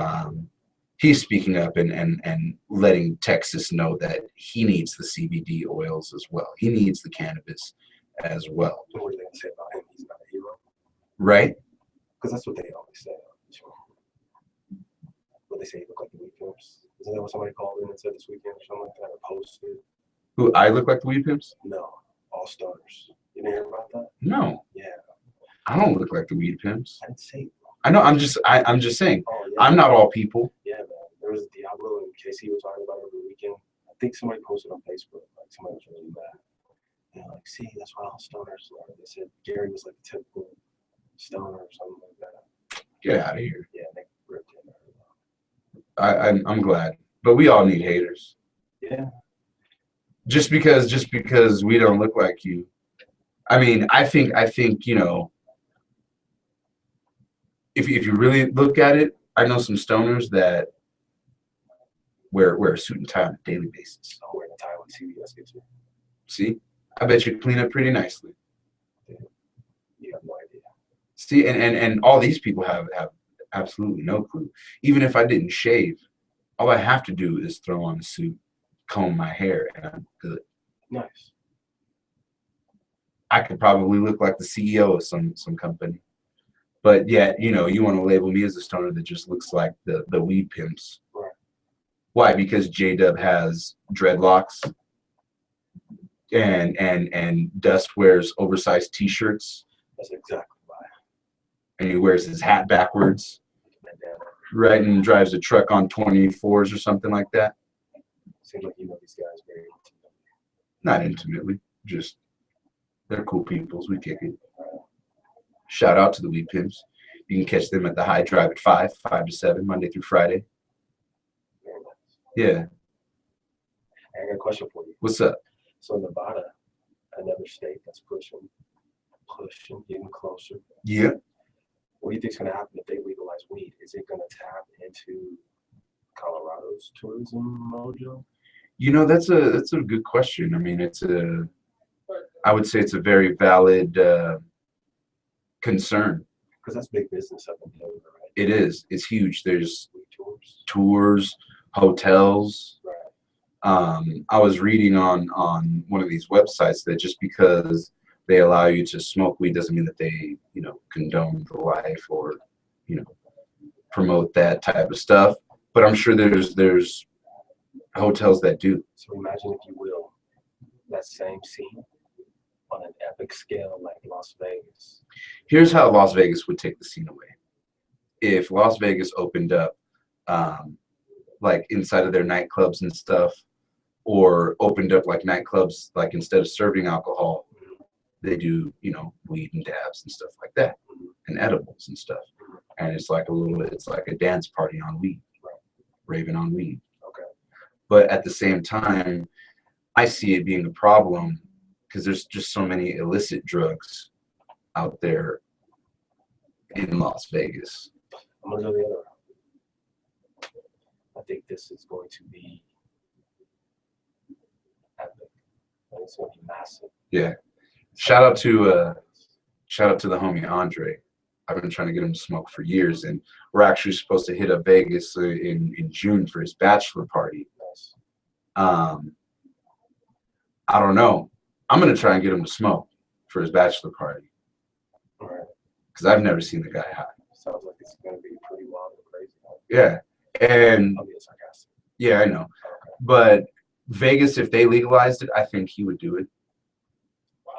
he's speaking up and letting Texas know that he needs the CBD oils as well. He needs the cannabis as well. What are they going to say about him? He's not a hero? Right? Because that's what they always say. What they say, he look like the weed pimps. Isn't that what somebody called in and said this weekend or something like that, or posted? Who, I look like the weed pimps? No, all stoners. You didn't hear about that? No, Yeah, I don't look like the weed pimps. I didn't say. I know. I'm just saying. Oh yeah. I'm not all people. Yeah, man. There was Diablo and Casey was talking about it over the weekend. I think somebody posted on Facebook. Like somebody was really mad. Yeah, like, see, that's what all stoners are. They said Gary was like the typical stoner or something like that. Get out of here. Yeah, they ripped him. I'm glad, but we all need haters. Yeah. Just because we don't look like you. I mean, I think if you really look at it, I know some stoners that wear a suit and tie on a daily basis. I'll wear the tie when CBS gets here. See, I bet you clean up pretty nicely. Yeah. You have no idea. See, and all these people have absolutely no clue. Even if I didn't shave, all I have to do is throw on a suit, comb my hair, and I'm good. Nice. I could probably look like the CEO of some company. But yet, you want to label me as a stoner that just looks like the weed pimps. Right. Why? Because J-Dub has dreadlocks and Dust wears oversized t-shirts. That's exactly why. And he wears his hat backwards. Right, and drives a truck on 24s or something like that. Seems like you know these guys very intimately. Not intimately, just they're cool peoples. We kick it. Shout out to the Weed Pimps. You can catch them at the High Drive at 5 to 7, Monday through Friday. Very nice. Yeah. I got a question for you. What's up? So Nevada, another state that's pushing, getting closer. Yeah. What do you think is going to happen if they legalize weed? Is it going to tap into Colorado's tourism mojo? That's a good question. I mean, I would say it's a very valid concern. Because that's big business up in Denver, right? It is. It's huge. There's Weed tours, hotels. Right. I was reading on one of these websites that just because they allow you to smoke weed doesn't mean that they, condone the life or, promote that type of stuff. But I'm sure there's hotels that do. So imagine, if you will, that same scene on an epic scale like Las Vegas. Here's how Las Vegas would take the scene away. If Las Vegas opened up, like inside of their nightclubs and stuff, or opened up like nightclubs, like instead of serving alcohol, they do, you know, weed and dabs and stuff like that, and edibles and stuff. And it's like a dance party on weed, raving on weed. Okay. But at the same time, I see it being a problem because there's just so many illicit drugs out there in Las Vegas. I'm gonna go the other route. I think this is going to be epic. And it's going to be massive. Yeah. Shout out to the homie Andre. I've been trying to get him to smoke for years, and we're actually supposed to hit up Vegas in June for his bachelor party. Nice. I don't know. I'm gonna try and get him to smoke for his bachelor party All right. because I've never seen the guy high. Sounds like it's going to be pretty wild and crazy. Yeah, and I'll be sarcastic. yeah, I know. Okay. But Vegas, if they legalized it, I think he would do it.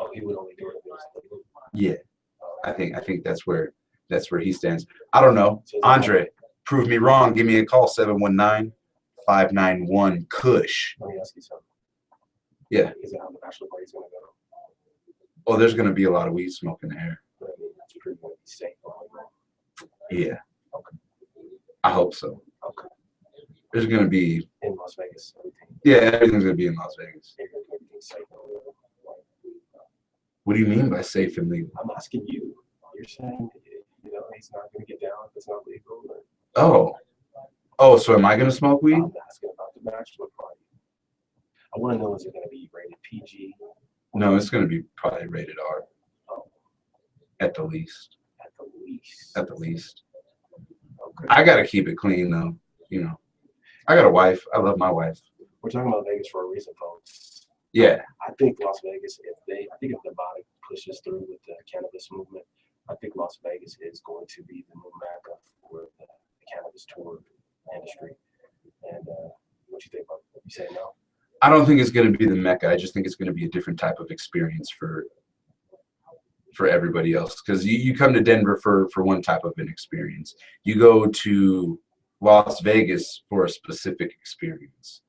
Oh, he would only do it if it was legal. Yeah, I think that's where he stands. I don't know. Andre, prove me wrong. Give me a call, 719-591-KUSH. Let me ask you something. Yeah. Is it how the bachelor party's going to go? Oh, there's gonna be a lot of weed smoke in the air. But I mean, that's pretty going to be safe. Yeah. Okay. I hope so. Okay. There's gonna be, In Las Vegas, everything. yeah, everything's gonna be in Las Vegas. Everything's safe. What do you mean by safe and legal? I'm asking you. You're saying, you know, he's not going to get down if it's not legal. Or Oh, so am I gonna smoke weed? I'm asking about the bachelor party. I want to know, is it going to be rated PG? No, it's gonna be probably rated R Oh, at the least. at the least. At the least. Okay. I gotta keep it clean though. You know, I got a wife. I love my wife. We're talking about Vegas for a reason, folks. Yeah. I think Las Vegas, if Nevada pushes through with the cannabis movement, I think Las Vegas is going to be the new mecca for the cannabis tour industry. And what you think about it? You say no? I don't think it's gonna be the Mecca. I just think it's gonna be a different type of experience for everybody else. Because you come to Denver for one type of an experience. You go to Las Vegas for a specific experience.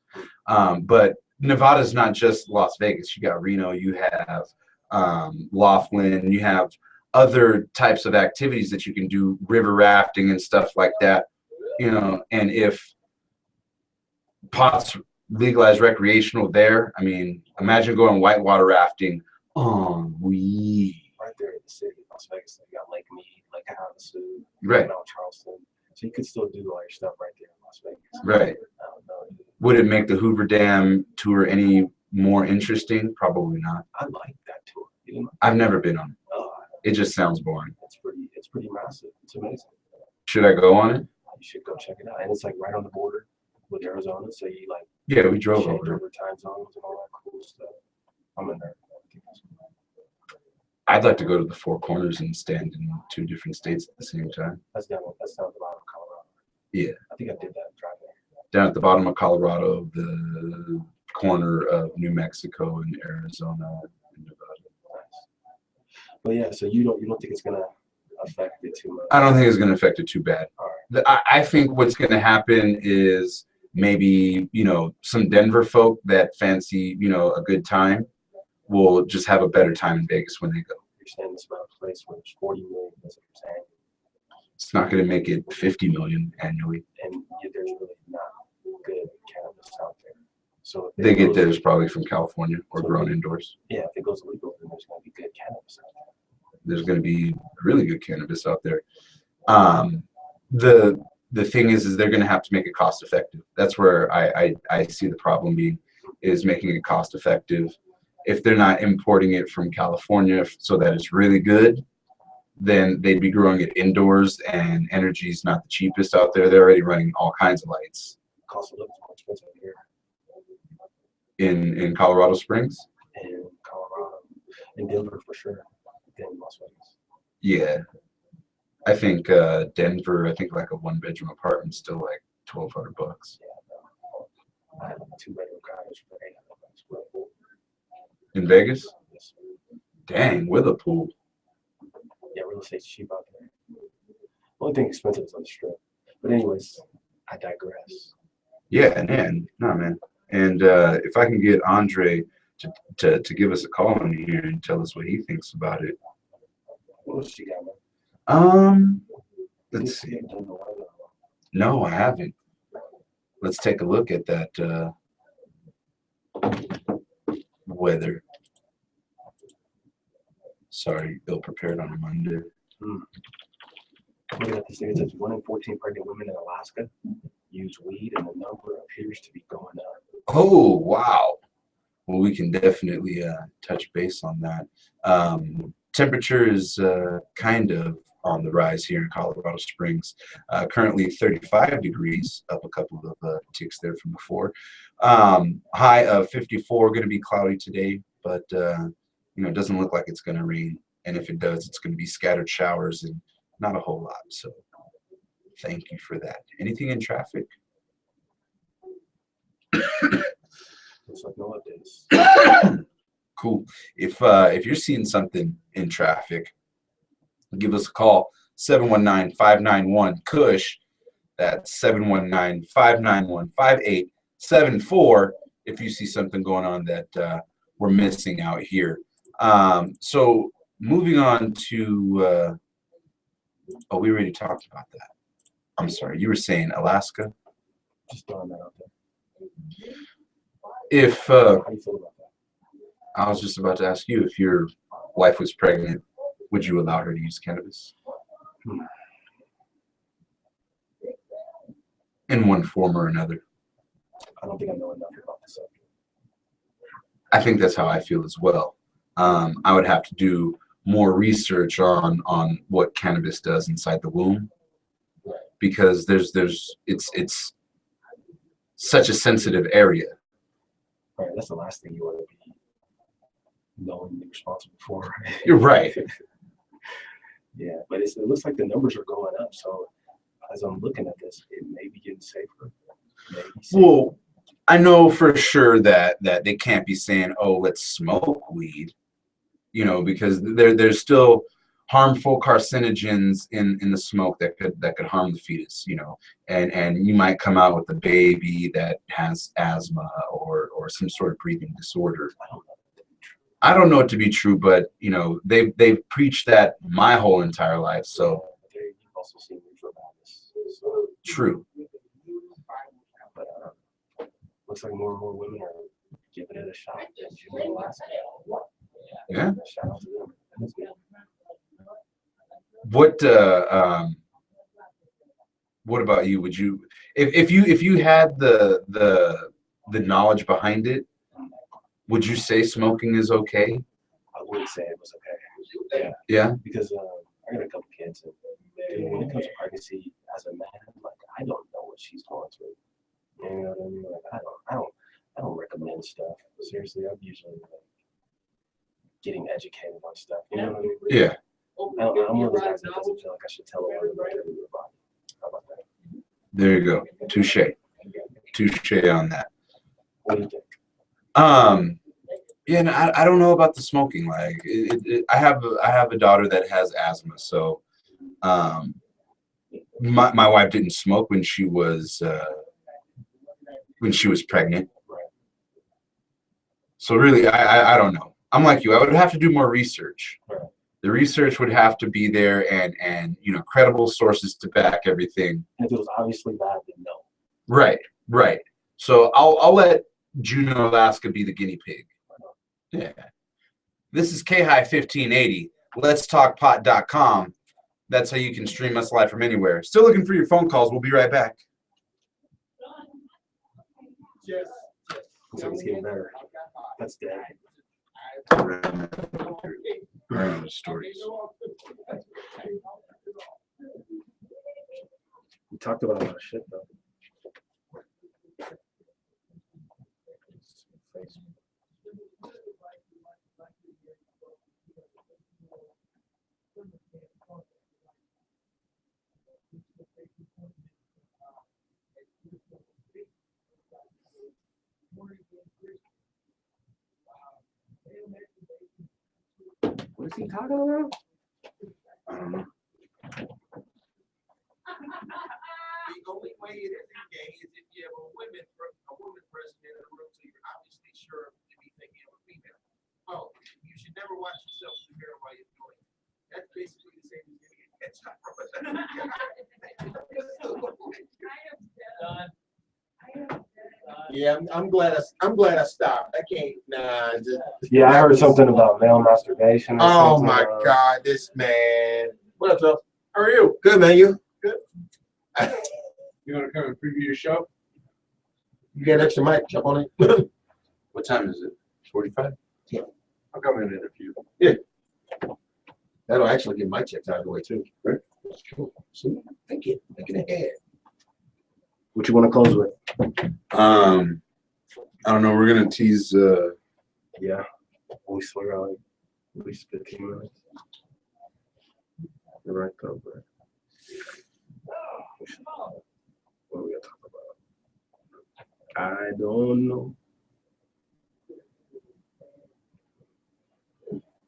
But Nevada's not just Las Vegas. You got Reno, you have Laughlin, you have other types of activities that you can do, river rafting and stuff like that. You know, and if pot's legalized recreational there, I mean, imagine going whitewater rafting on weed. Right there in the city of Las Vegas, you got Lake Mead, Lake Havasu, Right. Mount Charleston. So you could still do all your stuff right there in Las Vegas. Right. I don't know. Would it make the Hoover Dam tour any more interesting? Probably not. I like that tour. You know? I've never been on it. Uh, It just sounds boring. it's pretty massive. It's amazing. Should I go on it? You should go check it out. And it's like right on the border with Arizona. So you like Yeah, we drove change over. over time zones and all that cool stuff. I'm in there. I'd like to go to the Four Corners and stand in two different states at the same time. That's down at the bottom of Colorado. Yeah. I think I did that driving. Down at the bottom of Colorado, the corner of New Mexico and Arizona and Nevada. Nice. But yeah, so you don't think it's gonna affect it too much? I don't think it's going to affect it too bad. All right. I think what's going to happen is maybe, you know, some Denver folk that fancy, you know, a good time will just have a better time in Vegas when they go. You're saying this about a place where there's 40 million visitors annually, It's not going to make it 50 million annually. and yet there's really not good cannabis out there. So if They it get goes- theirs probably from California or grown indoors. Yeah, if it goes illegal, then there's gonna be good cannabis out there. There's going to be really good cannabis out there. The thing is they're going to have to make it cost effective. That's where I see the problem being, is making it cost effective. If they're not importing it from California so that it's really good, then they'd be growing it indoors, and energy is not the cheapest out there. They're already running all kinds of lights Cost of living is more expensive here in Colorado Springs. in Colorado, in Denver for sure, than Las Vegas. Yeah. I think Denver, I think like a one-bedroom apartment's still like $1,200. I had a 2-bedroom cottage for 800 square foot. In Vegas? Yes, Dang, with a pool. yeah, real estate's cheap out there. Only thing expensive is on the strip. But anyways, I digress. Yeah, man. No, man. And if I can get Andre to give us a call in here and tell us what he thinks about it. What else you got, man? Let's see. You haven't done the weather. No, I haven't. Let's take a look at that weather. Sorry, ill prepared on a Monday. Looking at this thing, it says 1 in 14 pregnant women in Alaska use weed, and the number appears to be going up. Oh, wow. Well, we can definitely touch base on that. Temperature is kind of on the rise here in Colorado Springs. Currently 35 degrees, up a couple of ticks there from before. High of 54, going to be cloudy today, but it doesn't look like it's going to rain. And if it does, it's going to be scattered showers and not a whole lot. So thank you for that. Anything in traffic? Looks like no updates. Cool. If you're seeing something in traffic, give us a call, 719-591-KUSH. That's 719-591-5874 if you see something going on that we're missing out here. So moving on to, we already talked about that. I'm sorry, you were saying Alaska? Just throwing that out there. If, How do you feel about that? I was just about to ask you, if your wife was pregnant, would you allow her to use cannabis? In one form or another. I don't think I know enough about the subject. I think that's how I feel as well. I would have to do more research on what cannabis does inside the womb, because it's such a sensitive area. Right, that's the last thing you want to be knowing and responsible for. You're right. Yeah, but it looks like the numbers are going up. So as I'm looking at this, it may be getting safer. Well, I know for sure that they can't be saying, "Oh, let's smoke weed," because there's still harmful carcinogens in the smoke that could harm the fetus, and you might come out with a baby that has asthma or some sort of breathing disorder. I don't know it to be true, but they've preached that my whole entire life. So you've also seen reefer madness. So, true. But looks like more and more women are giving it a shot. Yeah. Shout out to them. That's good. What about you? Would you, if you had the knowledge behind it, would you say smoking is okay? I wouldn't say it was okay. Yeah. Yeah. Because I got a couple kids, and when it comes to pregnancy, as a man, like I don't know what she's going through. You know what I mean? Like I don't recommend stuff. Seriously, I'm usually getting educated on stuff. You know what I mean? Yeah. I'm one of those guys that doesn't feel like I should tell a woman what to do with her body. How about that? There you go. Touche on that. What do you think? Yeah, and I don't know about the smoking. Like, I have a daughter that has asthma, so my wife didn't smoke when she was pregnant. So really, I don't know. I'm like you. I would have to do more research. The research would have to be there, and credible sources to back everything. And if it was obviously bad, then no. Right. So I'll let Juneau, Alaska be the guinea pig. Yeah. This is KHI 1580. Let's talk pot.com. That's how you can stream us live from anywhere. Still looking for your phone calls. We'll be right back. Yes. Looks like it's getting better. That's dead. Random stories. We talked about a lot of shit though. What's he talking about? I don't know. The only way it isn't gay is if you have a woman person in the room, so you're obviously sure to be thinking of a female. Oh, you should never watch yourself in the mirror while you're doing it. That's basically the same as getting a headshot from Yeah, I'm glad I stopped. I can't. Nah. Yeah, I heard something about male masturbation. Or Oh something. my God, this man. What up, Joe? How are you? Good, man. You? Good. You want to come and preview your show? You got an extra mic? Jump on it. What time is it? 45? I'll come in a few. That'll actually get my checks out of the way too. Right? That's cool. See, thinking ahead. What you want to close with? I don't know. We're gonna tease. Yeah, we swear on at least 15 minutes. You're right, though, bro. What are we gonna talk about? I don't know.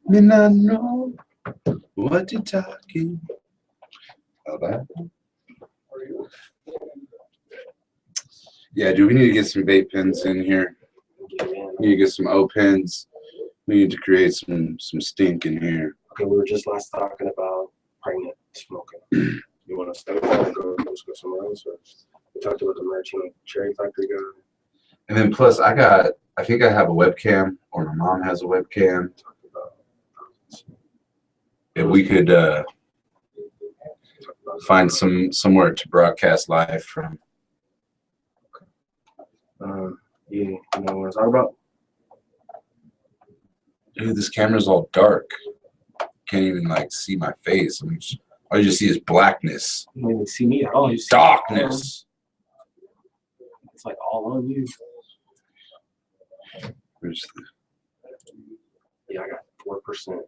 Me not know what you talking about. Yeah, dude, we need to get some vape pens in here. Get in. We need to get some O pens. We need to create some stink in here. Okay, we were just last talking about pregnant smoking. You want to stay there or let's go somewhere else? Or we talked about the merchant cherry factory guy. And then plus, I think I have a webcam, or my mom has a webcam. Talked about If we could find somewhere to broadcast live from. yeah, you know what I'm talking about? Dude, this camera's all dark. Can't even like see my face. All you just see is blackness, You don't even see me at all. You see darkness. It's like all on you. Where's Yeah, I got 4%.